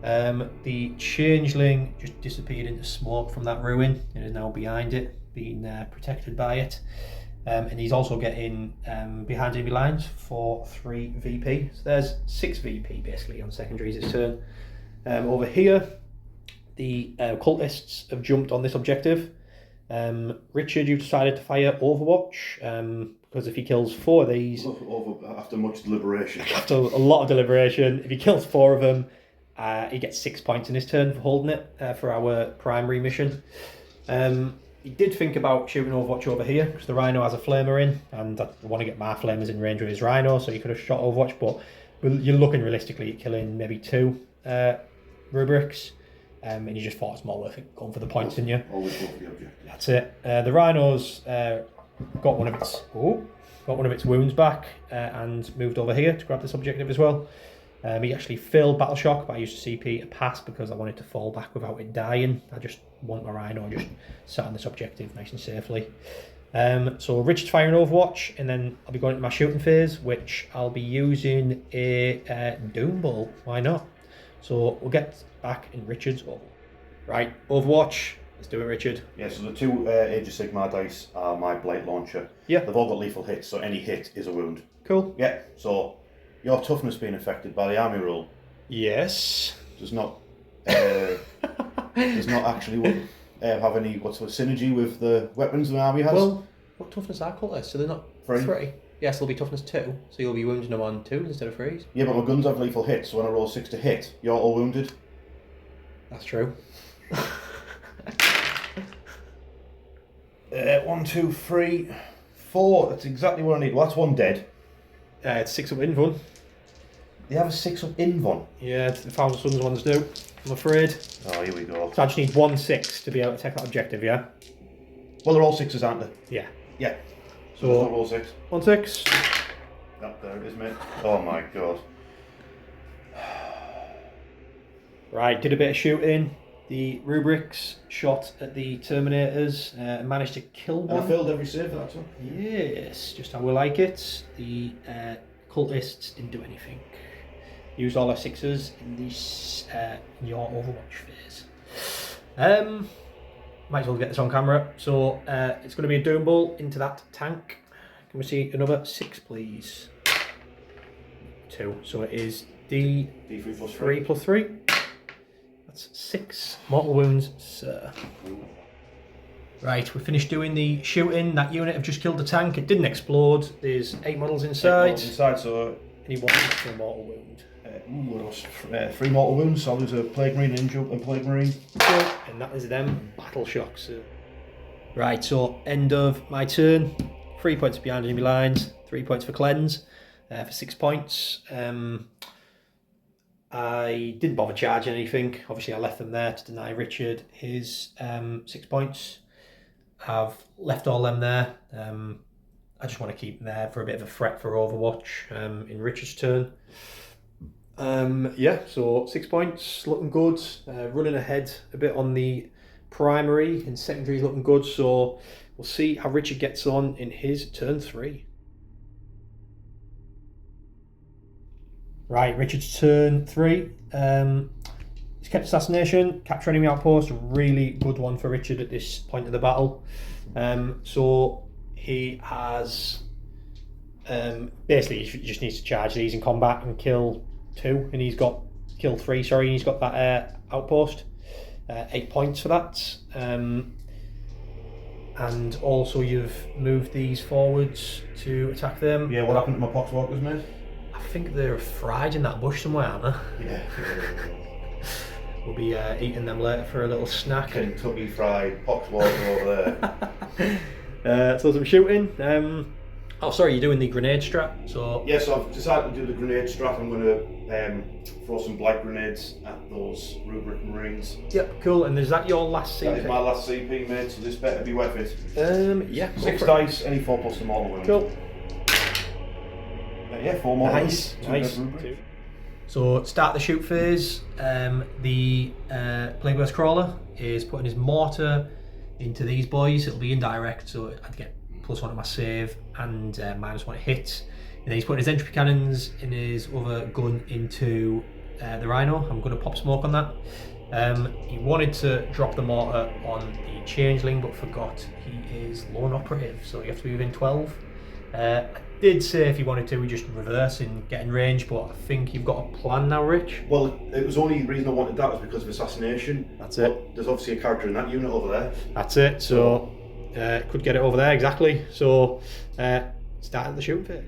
The changeling just disappeared into smoke from that ruin and is now behind it, being protected by it. And he's also getting behind enemy lines for 3 VP. So there's 6 VP basically on secondaries this turn. Over here, the cultists have jumped on this objective. Richard, you've decided to fire Overwatch because if he kills 4 of these, after much deliberation, after a lot of deliberation, if he kills 4 of them, he gets 6 points in his turn for holding it for our primary mission. He did think about shooting Overwatch over here because the Rhino has a flamer in, and I want to get my flamers in range with his Rhino, so he could have shot Overwatch, but you're looking realistically at killing maybe 2 rubrics. And you just thought it's more worth it going for the points, didn't you? Always go for the objective. That's it. The Rhino's got one of its wounds back and moved over here to grab this objective as well. He actually failed Battle Shock, but I used a CP to pass because I wanted to fall back without it dying. I just want my Rhino just sat on this objective nice and safely. So Richard's firing Overwatch, and then I'll be going into my shooting phase, which I'll be using a Doom Ball. Why not? So we'll get back in Richard's Overwatch. Right, Overwatch. Let's do it, Richard. Yeah, so the 2 Age of Sigmar dice are my Blight Launcher. Yeah. They've all got lethal hits, so any hit is a wound. Cool. Yeah, so your toughness being affected by the army rule Yes. does not actually have any synergy with the weapons the army has. Well, what toughness are cultists? So they're not 3. 3. Yes, they'll be toughness 2, so you'll be wounding them on 2 instead of 3s. Yeah, but my guns have lethal hits, so when I roll 6 to hit, you're all wounded. That's true. 1, 2, 3, 4. That's exactly what I need. Well, that's 1 dead. It's 6 up in one. They have a 6 up invuln. Yeah, the Thousand Suns ones do, I'm afraid. Oh, here we go. So I just need 1 6 to be able to take that objective, yeah? Well, they're all 6s, aren't they? Yeah. Yeah. So So roll 6. 1 6. Oh, there it is, mate. Oh my god. Right, did a bit of shooting. The rubrics shot at the Terminators and managed to kill And I one. failed every save for that one. Yes, just how we like it. The cultists didn't do anything. Used all our 6s in this your Overwatch phase. Might as well get this on camera. So it's going to be a Doom Ball into that tank. Can we see another 6, please? 2. So it is D3 plus 3. 3 plus 3. That's 6 mortal wounds, sir. Right, we finished doing the shooting. That unit have just killed the tank. It didn't explode. There's 8 models inside. 8 models inside, so And he wanted for a mortal wound. what else? 3 mortal wounds, so I'll lose a Plague Marine and Plague Marine. And that is them battle shocks. Right, so end of my turn. 3 points behind enemy lines, 3 points for cleanse, for 6 points. I didn't bother charging anything. Obviously, I left them there to deny Richard his 6 points. I've left all them there. I just want to keep them there for a bit of a threat for Overwatch in Richard's turn. Yeah, so 6 points, looking good. Running ahead a bit on the primary, and secondary is looking good. So we'll see how Richard gets on in his turn 3. Right, Richard's turn 3. He's kept assassination, capture enemy outpost. Really good one for Richard at this point of the battle. So he has basically he just needs to charge these in combat and kill 2, and he's got kill 3. Sorry, and he's got that outpost. 8 points for that. And also you've moved these forwards to attack them. Yeah, what happened to my poxwalkers, mate? I think they're fried in that bush somewhere, aren't they? Yeah. We'll be eating them later for a little snack. Kentucky fried poxwalker over there. So some shooting. Oh, sorry, you're doing the grenade strat. So Yes, I've decided to do the grenade strat. I'm going to throw some blight grenades at those rubric marines. Yep, cool. And is that your last CP? That is my last CP, mate, so this better be worth it. Yeah. 6 dice, any 4 plus the model win. Cool. Yeah, 4 more. Nice. So start the shoot phase. The Plague Burst Crawler is putting his mortar into these boys. It'll be indirect, so I'd get +1 on my save and -1 at hit. And then he's putting his entropy cannons in his other gun into the Rhino. I'm going to pop smoke on that. He wanted to drop the mortar on the Changeling, but forgot he is lone operative, so you have to be within 12. I did say if you wanted to, we just reverse and get in range, but I think you've got a plan now, Rich. Well, it was only the reason I wanted that was because of assassination. That's it. But there's obviously a character in that unit over there. That's it. So could get it over there exactly. So start the shooting phase.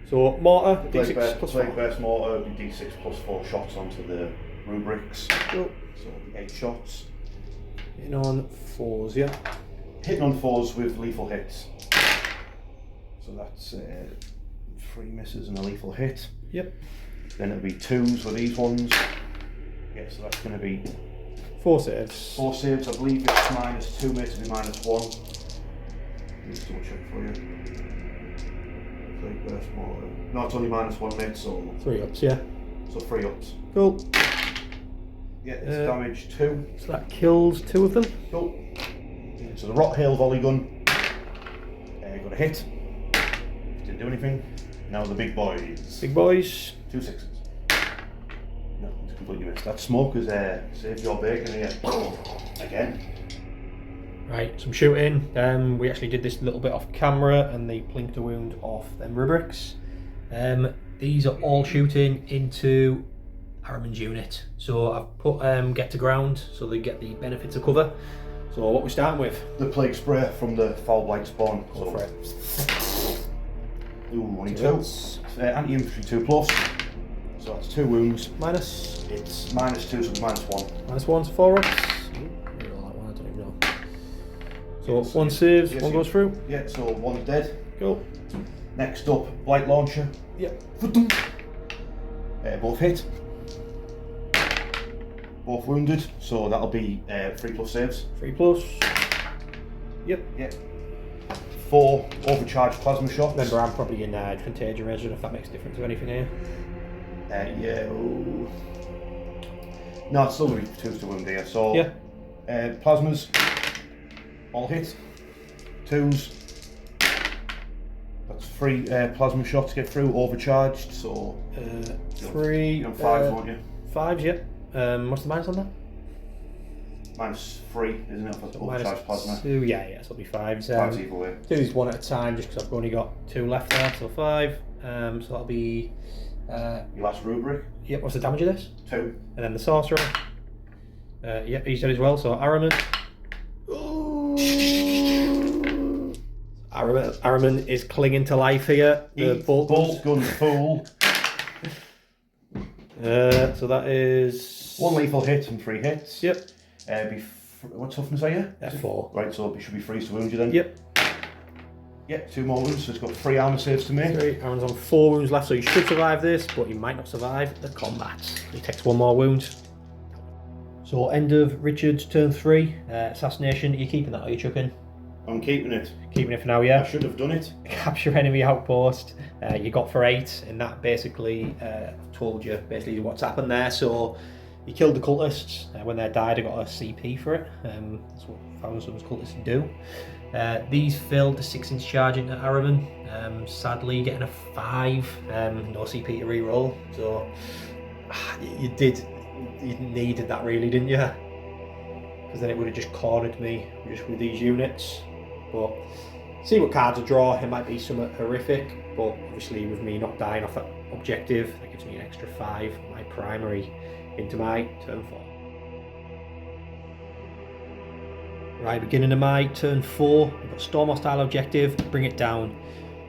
So mortar, D6 Plague +4. Burst mortar, D6 +4 shots onto the rubrics. Cool. So it'll be 8 shots. Hitting on 4s, yeah. Hitting on 4s with lethal hits. So that's 3 misses and a lethal hit. Yep. Then it'll be 2s for these ones. Yeah, so that's going to be 4 saves. 4 saves. I believe it's -2, mate, to be -1. Let me just double check for you. Plague Burst mortar. No, it's only -1, mate, so 3 ups, yeah. 3 ups. Cool. Yeah, it's damage 2. So that kills 2 of them. Cool. So the Rot Hail volley gun. Got a hit. Didn't do anything. Now the big boys. Big boys. 2 6s. No, it's completely missed. That smoke has saved your bacon here. Again. Right, some shooting. We actually did this little bit off camera, and they plinked a wound off them rubrics. These are all shooting into Harriman's unit. So I've put get to ground so they get the benefits of cover. So what we're starting with? The plague spray from the foul blight spawn. Go for it. Ooh, only 2. Anti-infantry 2+. So that's 2 wounds. Minus. It's -2, so it's -1. -1 to 4 ups. I don't even know. So 1 saves, yes, 1 goes through. Yeah, so 1's dead. Cool. Next up, blight launcher. Yep. Both hit. Both wounded, so that'll be 3+ saves. 3+. Yep. Yeah. 4 overcharged plasma shots. Remember, I'm probably in contagion range, if that makes a difference to anything here. Yeah. Ooh. No, it's still going to be 2s to wound here. So, yeah. Plasmas, all hit. 2s. That's 3 plasma shots get through, overcharged. So, 3. You're on 5s, won't you? 5s, yeah. What's the minus on that? -3, isn't it, for overcharged plasma? 2, yeah, so it'll be 5s. 5s either way. Do these 1 at a time just because I've only got 2 left there, so 5. So that'll be. Your last rubric? Yep, what's the damage of this? 2. And then the sorcerer. Yep, he's dead as well, so Araman. Araman is clinging to life here. The bolt gun fool. So that is 1 lethal hit and 3 hits. Yep. What toughness are you? 4. Right, so it should be freeze to wound you then. Yep. Yep, 2 more wounds, so it's got 3 armour saves to make. Aaron's on 4 wounds left, so he should survive this, but he might not survive the combat. He takes 1 more wound. So end of Richard's turn 3. Assassination, are you keeping that or are you chucking? I'm keeping it. Keeping it for now, yeah. I should have done it. Capture enemy outpost. You got for 8, and that basically told you basically what's happened there. So you killed the cultists. When they died, I got a CP for it. That's what Thousand Suns cultists do. These filled the 6-inch charge into Araman. Sadly, getting a 5. No CP to reroll. So you needed that really, didn't you? Because then it would have just cornered me just with these units. But see what cards I draw. It might be somewhat horrific, but obviously with me not dying off that objective, that gives me an extra 5, my primary, into my turn 4. Right, beginning of my turn 4, we've got Storm Hostile objective, bring it down.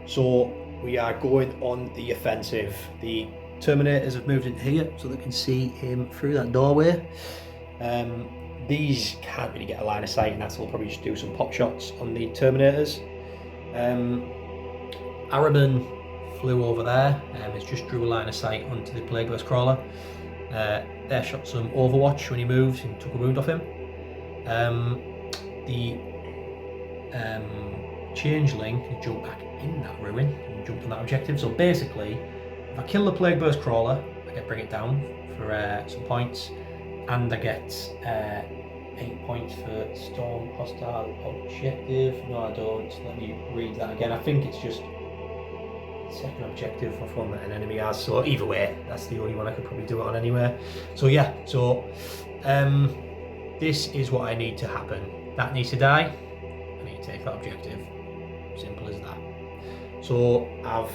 So we are going on the offensive. The Terminators have moved into here so they can see him through that doorway. These can't really get a line of sight, and that's will probably just do some pop shots on the Terminators. Araman flew over there, it's just drew a line of sight onto the Plague Burst Crawler. There shot some Overwatch when he moved and took a wound off him. The Changeling can jump back in that ruin and jump on that objective. So basically, if I kill the Plague Burst Crawler, I get bring it down for some points, and I get 8 points for Storm Hostile objective. No, I don't. Let me read that again. I think it's just second objective of one that an enemy has. So either way, that's the only one I could probably do it on anywhere. So yeah, so this is what I need to happen. That needs to die. I need to take that objective. Simple as that. So I've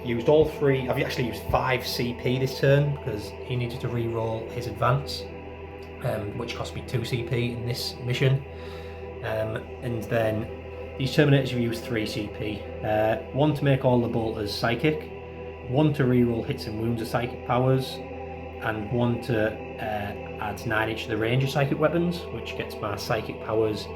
used all 3. I've actually used 5 CP this turn because he needed to re-roll his advance, which cost me 2 CP in this mission. And then these Terminators have used 3 CP. 1 to make all the bolters psychic, 1 to re-roll hits and wounds of psychic powers, and 1 to add 9 each to the range of psychic weapons, which gets my psychic powers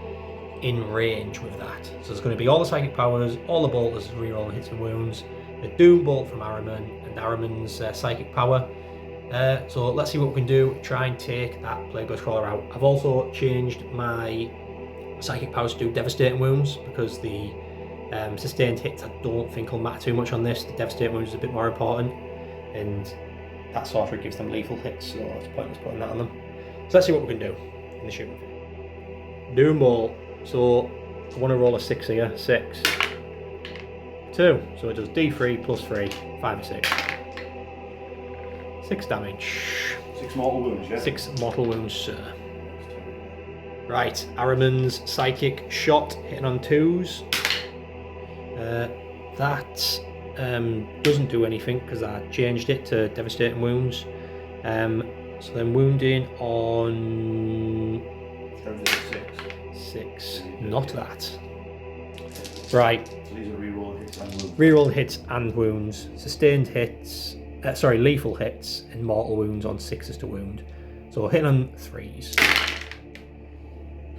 in range with that. So there's going to be all the psychic powers, all the bolters re-roll hits and wounds, the Doom Bolt from Araman, and Araman's psychic power. So let's see what we can do, try and take that Plague Burst Crawler out. I've also changed my psychic powers to do devastating wounds because the sustained hits I don't think will matter too much on this. The devastating wounds is a bit more important, and that sorcery gives them lethal hits, so it's pointless putting that on them. So let's see what we can do in the shooting field. Doom Bolt. So I want to roll a 6 here. 6. 2. So it does D3 plus 3. 5 or 6. 6 damage. 6 mortal wounds, yeah? 6 mortal wounds, sir. Right, Araman's psychic shot hitting on 2s. That doesn't do anything because I changed it to devastating wounds. So then wounding on 6. Not that. Right. So these are reroll hits and wounds. Reroll hits and wounds. Sustained hits. Lethal hits and mortal wounds on 6s to wound. So hitting on 3s.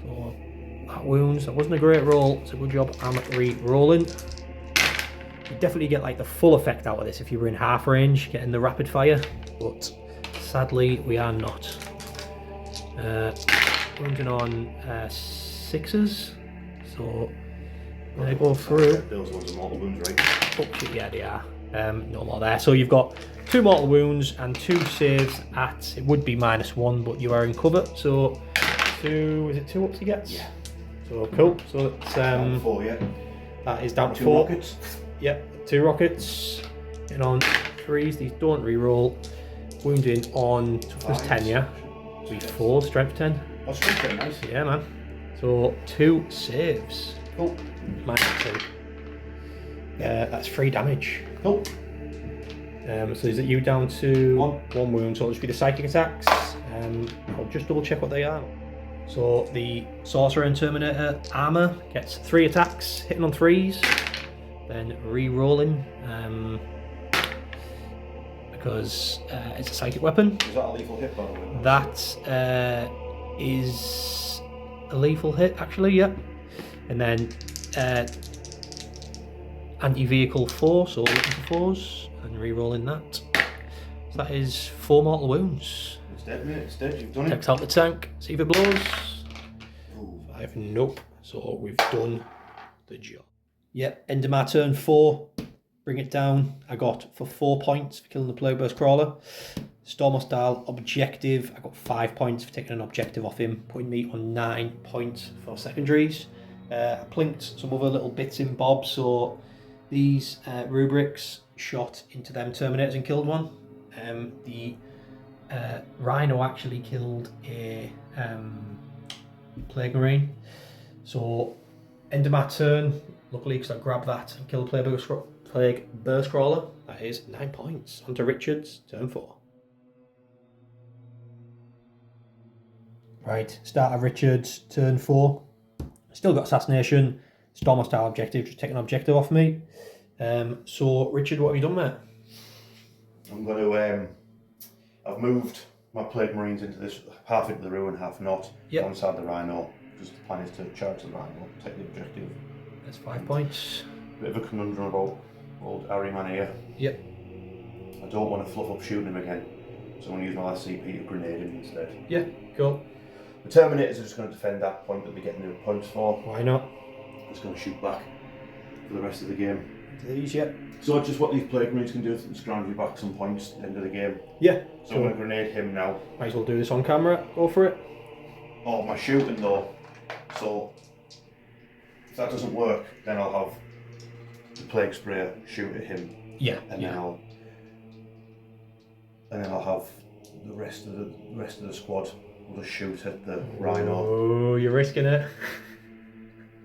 So that wounds. That wasn't a great roll. It's a good job. I'm re-rolling. You definitely get like the full effect out of this if you were in half range, getting the rapid fire. But sadly, we are not. Wounding on 6s. So when I go through. Those ones are mortal wounds, right? Oh, yeah, they are. No more there. So you've got 2 mortal wounds and 2 saves at, it would be -1, but you are in cover. So 2, is it 2 ups he gets? Yeah. So cool. So it's 4, yeah. that is down to 2 4. rockets. Yep, 2 rockets. And on 3s, these don't re-roll. Wounding on toughness 10, yeah. Be 4, strength 10. Oh, strength 10, nice. Yeah, man. So 2 saves. Cool. -2. That's 3 damage. Cool. So is it you down to 1 wound? So it'll just be the psychic attacks. I'll just double check what they are. So the Sorcerer and Terminator armor gets 3 attacks, hitting on 3s, then re-rolling because it's a psychic weapon. Is that a lethal hit, by the way? That is a lethal hit, actually, yeah. And then anti-vehicle 4, so looking for 4s, and re-rolling that. So that is 4 mortal wounds. It's dead, mate. It's dead. You've done it. Takes out the tank. See if it blows. Ooh. 5, nope. So we've done the job. Yep, end of my turn 4. Bring it down. I got for 4 points for killing the Plague Burst Crawler. Storm Hostile objective. I got 5 points for taking an objective off him, putting me on 9 points for secondaries. I plinked some other little bits in Bob, so these rubrics shot into them Terminators and killed one. The Rhino actually killed a Plague Marine. So, end of my turn, luckily because I grabbed that and killed the Plague Burst Crawler. That is 9 points. On to Richard's turn 4. Right, start of Richard's turn 4. Still got Assassination, Storm Hostile objective, just take an objective off me. So, Richard, what have you done, mate? I'm going to, I've moved my Plague Marines into this, half into the ruin, half not, alongside the Rhino, because the plan is to charge the Rhino, take the objective. That's 5 points. Bit of a conundrum about old Harryman here. Yep. I don't want to fluff up shooting him again, so I'm going to use my last CP to grenade him instead. Yeah, cool. The Terminators are just going to defend that point that they're getting the points for. Why not? I'm just going to shoot back for the rest of the game. These, yeah. So just what these Plague Marines can do is scrounge you back some points at the end of the game. Yeah. So I'm going to grenade him now. Might as well do this on camera. Go for it. Oh, my shooting though. So if that doesn't work, then I'll have the Plague Sprayer shoot at him. Yeah. And then I'll have the rest of the squad will just shoot at the Rhino. Oh, you're risking it.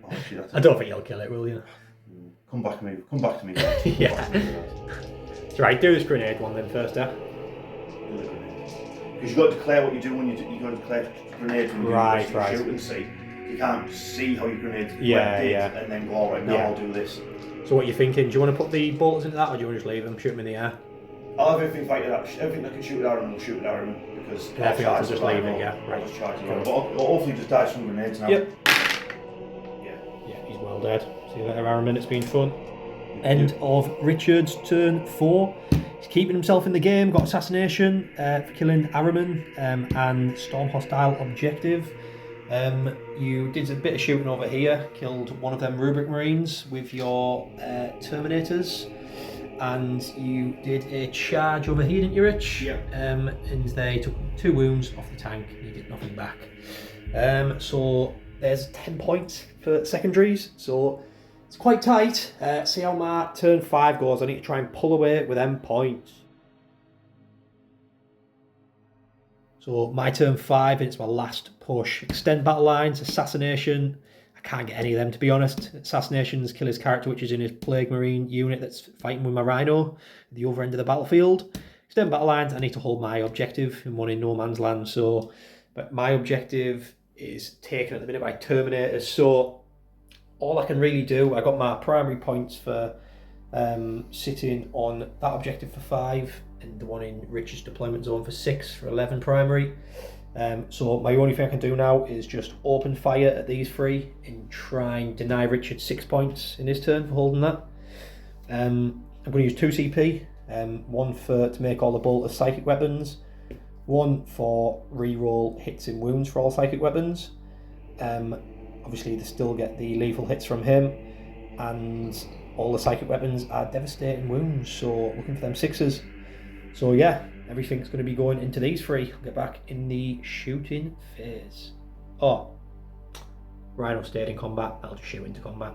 Oh, actually, that's I don't think you'll kill it, will you? Come back to me. Come back to me. Yeah. That's right. Do this grenade one then first, Because you've got to declare what you do when you've got to declare grenades when you shoot and see. You can't see how your grenade went and then go, alright, now I'll do this. So what are you thinking? Do you want to put the bolters into that, or do you want to just leave them, shoot them in the air? I'll have everything fighting at everything that can shoot at Iron will shoot at Iron because everything else will just leave it, yeah. Right. Just charge it. But I'll hopefully just die some grenades now. Yep. Yeah, he's well dead. See you later, Aaron. It's been fun. End of Richard's turn 4. He's keeping himself in the game. Got Assassination for killing Araman and Storm Hostile objective. You did a bit of shooting over here. Killed one of them Rubric Marines with your Terminators. And you did a charge over here, didn't you, Rich? Yeah. And they took 2 wounds off the tank. You did nothing back. So there's 10 points for secondaries. So it's quite tight. See how my turn 5 goes. I need to try and pull away with them points. So my turn 5, and it's my last push. Extend battle lines, Assassination. I can't get any of them, to be honest. Assassinations kill his character, which is in his Plague Marine unit that's fighting with my Rhino at the other end of the battlefield. Extend battle lines, I need to hold my objective in one in no man's land. So, but my objective is taken at the minute by Terminators. So all I can really do, I got my primary points for sitting on that objective for 5 and the one in Richard's deployment zone for 6 for 11 primary. So my only thing I can do now is just open fire at these 3 and try and deny Richard 6 points in his turn for holding that. I'm going to use 2 CP, one to make all the bolters psychic weapons, one for reroll hits and wounds for all psychic weapons. Obviously they still get the lethal hits from him, and all the psychic weapons are devastating wounds, so looking for them 6s. So yeah, everything's going to be going into these 3. I'll get back in the shooting phase. Oh, Rhino stayed in combat. I'll just shoot into combat.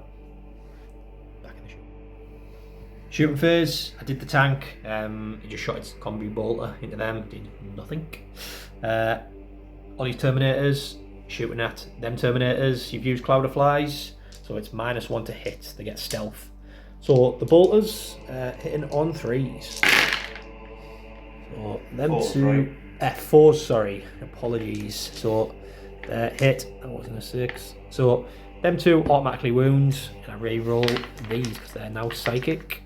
Back in the shooting phase. I did the tank. It just shot its combi bolter into them. Did nothing. All these Terminators shooting at them Terminators. You've used Cloud of Flies, so it's -1 to hit. They get stealth. So the bolters hitting on 3s. So them 4s, sorry, apologies. So hit, that wasn't a 6. So them 2 automatically wounds, and I re-roll these because they're now psychic.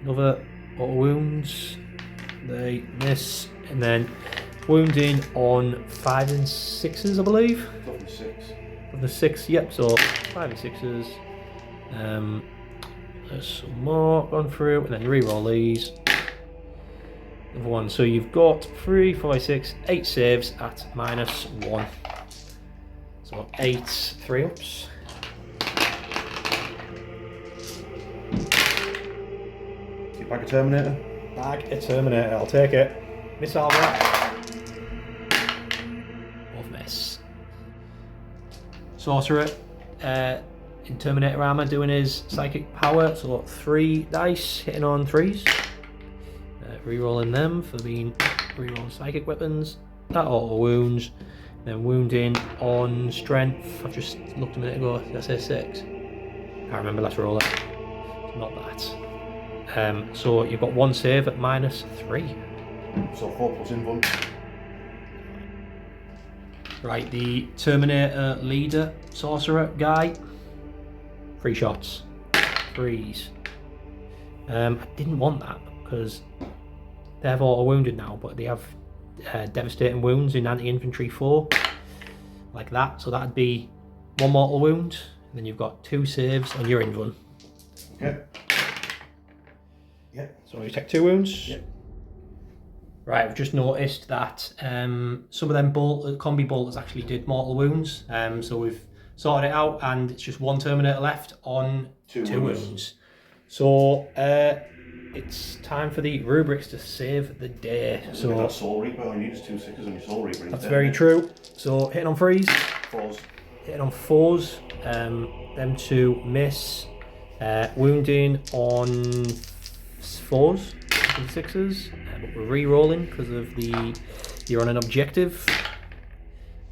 Another auto wounds, they miss, and then wounding on 5 and 6s, I believe. Of the 6, yep. So 5 and 6s. There's some more gone through, and then re-roll these. Another one. So you've got 3, 4, 5, 6, 8 saves at -1. So 8 3-ups. Back a Terminator. Bag a Terminator, I'll take it. Missile back. Both miss. Sorcerer in Terminator armor doing his psychic power, so 3 dice hitting on 3s. Rerolling them for being reroll psychic weapons. That auto wounds. Then wounding on strength. I just looked a minute ago, did I say 6? Can't remember, let's roll it. Not that. So you've got 1 save at -3. So 4 plus invuln. Right, the Terminator leader, sorcerer guy. 3 shots. 3s. I didn't want that because they've auto wounded now, but they have devastating wounds in anti-infantry 4. Like that. So that'd be 1 mortal wound. And then you've got 2 saves on your invuln. Okay. Yeah. So you take 2 wounds. Yeah. Right, I've just noticed that some of them combi bolters actually did mortal wounds. So we've sorted it out, and it's just 1 Terminator left on 2 wounds. So it's time for the rubrics to save the day. So that Soul Reaper, all you need is 2 stickers on your Soul Reaper. That's very true. So hitting on 3s. 4s. Hitting on 4s. Them 2 miss. Wounding on 4s. 6s. But we're re-rolling because of you're on an objective.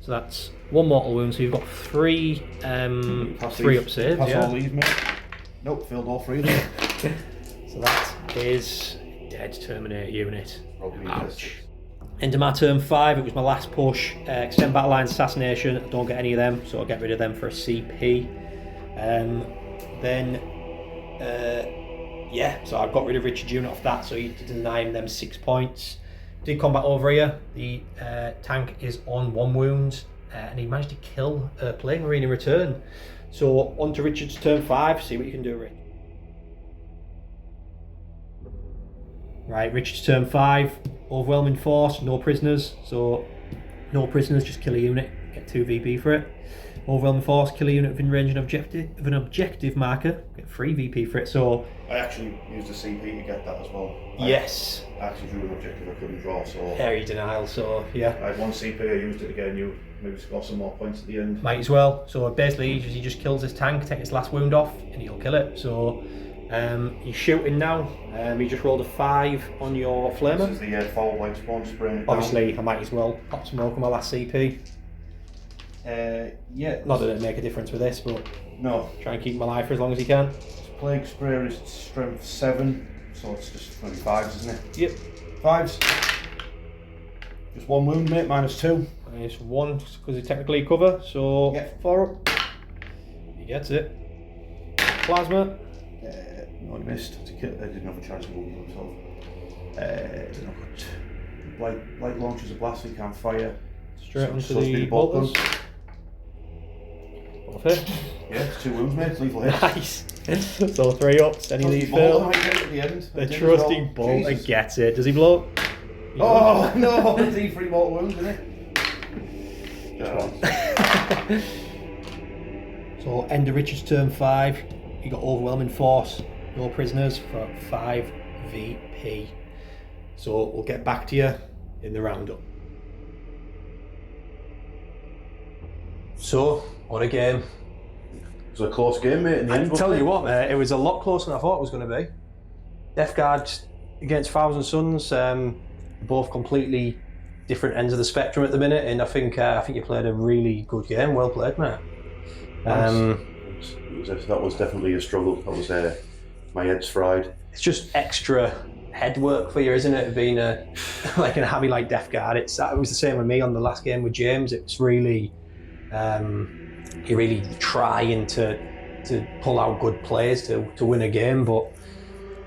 So that's 1 mortal wound. So you've got 3 3 up saves. Pass Yeah. all these, mate. Nope, failed all 3 of them. So that is dead Terminator unit. Probably Ouch. Into my turn 5, it was my last push. Extend battle lines, assassination. I don't get any of them, so I'll get rid of them for a CP. Yeah, so I got rid of Richard's unit off that, so you deny him them 6 points. Did combat over here. The tank is on 1 wound, and he managed to kill a Plague Marine in return. So on to Richard's turn 5, see what you can do, Rick. Right, Richard's turn 5, overwhelming force, no prisoners. So no prisoners, just kill a unit, get 2 VP for it. Overwhelming force, kill a unit within range of an objective marker, get 3 VP for it. So I actually used a CP to get that as well. yes, I actually drew an objective I couldn't draw, so area denial. So yeah, I had 1 CP, I used it again, you maybe score some more points at the end. might as well. So basically he just kills his tank, take his last wound off, and he'll kill it. So he's shooting now. He just rolled a 5 on your flamer. This is the foul white spawn spraying. Obviously I might as well pop smoke on my last CP. Yeah. Not that it'd make a difference with this, but No. try and keep him alive for as long as he can. Plague Sprayer is strength 7, so it's just going to be 5s, isn't it? Yep. 5s. Just 1 wound, mate, -2. It's 1 because he technically cover, so Yeah. 4 up. He gets it. Plasma. No, he missed. I didn't have a chance to wound himself. Light launches a blast, so he can't fire. Straight onto So the speed bolt bolters. gun. Both hit. Yeah, it's 2 wounds, mate. Lethal hit. Nice. So 3 ups. Any of these fail? Might get it at the end. The I did as trusty well. bolter Jesus. gets it. Does he blow? Oh no! It's 3 mortal wounds, isn't it? So end of Richard's turn 5. You got overwhelming force. No prisoners for 5 VP. So we'll get back to you in the roundup. So, what a game. It was a close game, mate. In the I end, tell wasn't you it? what, mate, it was a lot closer than I thought it was going to be. Death Guard against Thousand Suns, both completely different ends of the spectrum at the minute, and I think you played a really good game. Well played, mate. That was definitely a struggle. That was my head's fried. It's just extra head work for you, isn't it? Being like an army like Death Guard, it was the same with me on the last game with James. It's really you're really trying to pull out good plays to win a game, but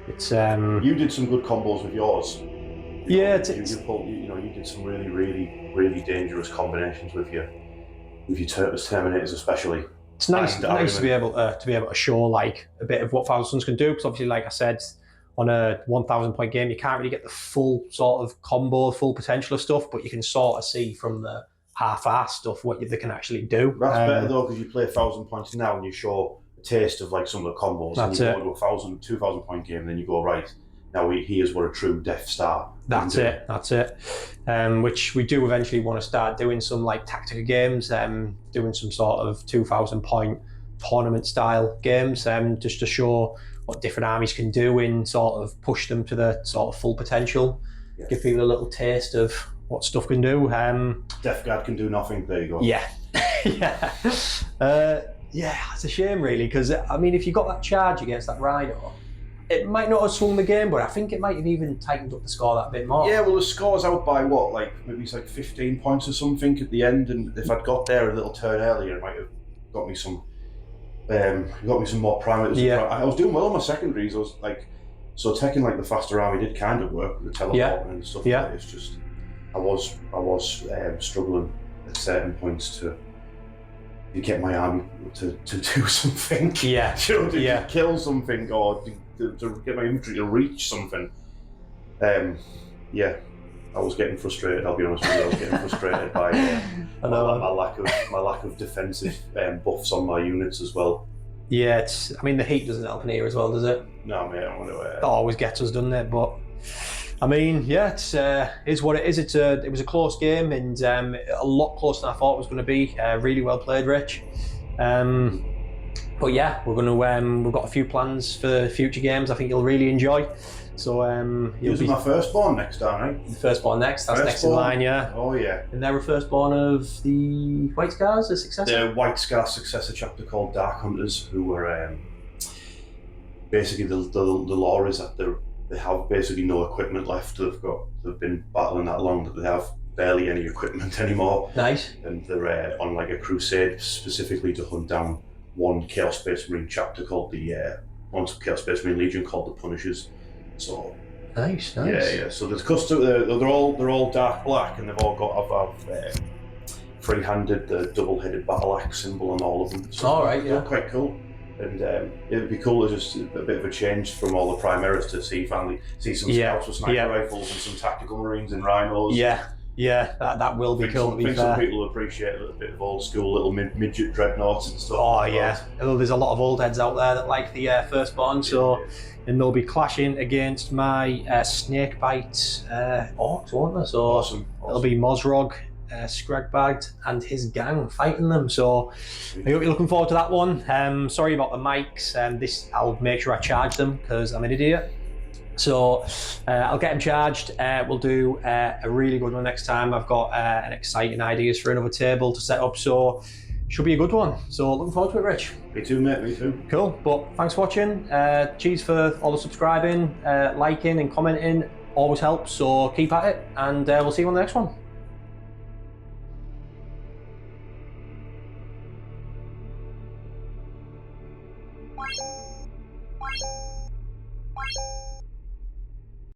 it's You did some good combos with yours. yeah, You did some really dangerous combinations with your Terminators especially. it's nice And to be able to show like a bit of what Thousand Suns can do, because obviously, like I said, on a 1,000 point game you can't really get the full sort of combo, full potential of stuff, but you can sort of see from the half-assed stuff what they can actually do. That's better though, because you play 1,000 points now and you show a taste of like some of the combos, and That's you it. go to a 2,000 point game, and then you go, right, Now he is what a true Death Star. That's it. Which we do eventually want to start doing some like tactical games, doing some sort of 2,000 point tournament style games, just to show what different armies can do and sort of push them to the sort of full potential. Yes. Give people a little taste of what stuff can do. Death Guard can do nothing. There you go. Yeah, yeah. It's a shame really, because I mean, if you got that charge against that Rhino, it might not have swung the game, but I think it might have even tightened up the score that bit more. Yeah, well, the score's out by what, like maybe it's like 15 points or something at the end, and if I'd got there a little turn earlier, it might have got me some more prime. Yeah. I was doing well on my secondaries. I was like, so taking like the faster army did kind of work with the teleporting and stuff. Yeah. Like that. It's just I was struggling at certain points to get my army to do something. Yeah. To kill something or to get my infantry to reach something. Yeah, I was getting frustrated. I'll be honest with you. I was getting frustrated by my lack of defensive buffs on my units as well. Yeah, I mean the heat doesn't help in here as well, does it? No, mate, I want to. That always gets us, doesn't it? But I mean, yeah, it's what it is. It was a close game and a lot closer than I thought it was going to be. Really well played, Rich. But yeah, we've got a few plans for future games. I think you'll really enjoy. So you'll be my firstborn next time, right? The firstborn next. That's next in line, yeah. Oh yeah. And they're a firstborn of the White Scars, the successor. The White Scar successor chapter called Dark Hunters, who were basically the law is that they have basically no equipment left. They've been battling that long that they have barely any equipment anymore. Nice. And they're on like a crusade specifically to hunt down one Chaos Space Marine chapter called one Chaos Space Marine Legion called the Punishers. So nice. Yeah. So there's they're all dark black, and they've all got free-handed the double-headed battle axe symbol on all of them. So all right, they're quite cool. And it would be cool to just a bit of a change from all the Primaris to see some scouts with sniper rifles and some tactical marines and rhinos. Yeah, that will be cool. I think some people will appreciate a little bit of old school little midget dreadnoughts and stuff. Oh yeah, there's a lot of old heads out there that like the firstborn. So, and they'll be clashing against my snakebite orcs, won't they? So awesome. It'll be Mozrog, Scragbag, and his gang fighting them. So I hope you're looking forward to that one. Sorry about the mics. I'll make sure I charge them because I'm an idiot. So I'll get them charged. We'll do a really good one next time. I've got an exciting ideas for another table to set up, so should be a good one. So looking forward to it, Rich. Me too, mate. Me too. Cool. But thanks for watching. Cheers for all the subscribing, liking, and commenting. Always helps. So keep at it, and we'll see you on the next one.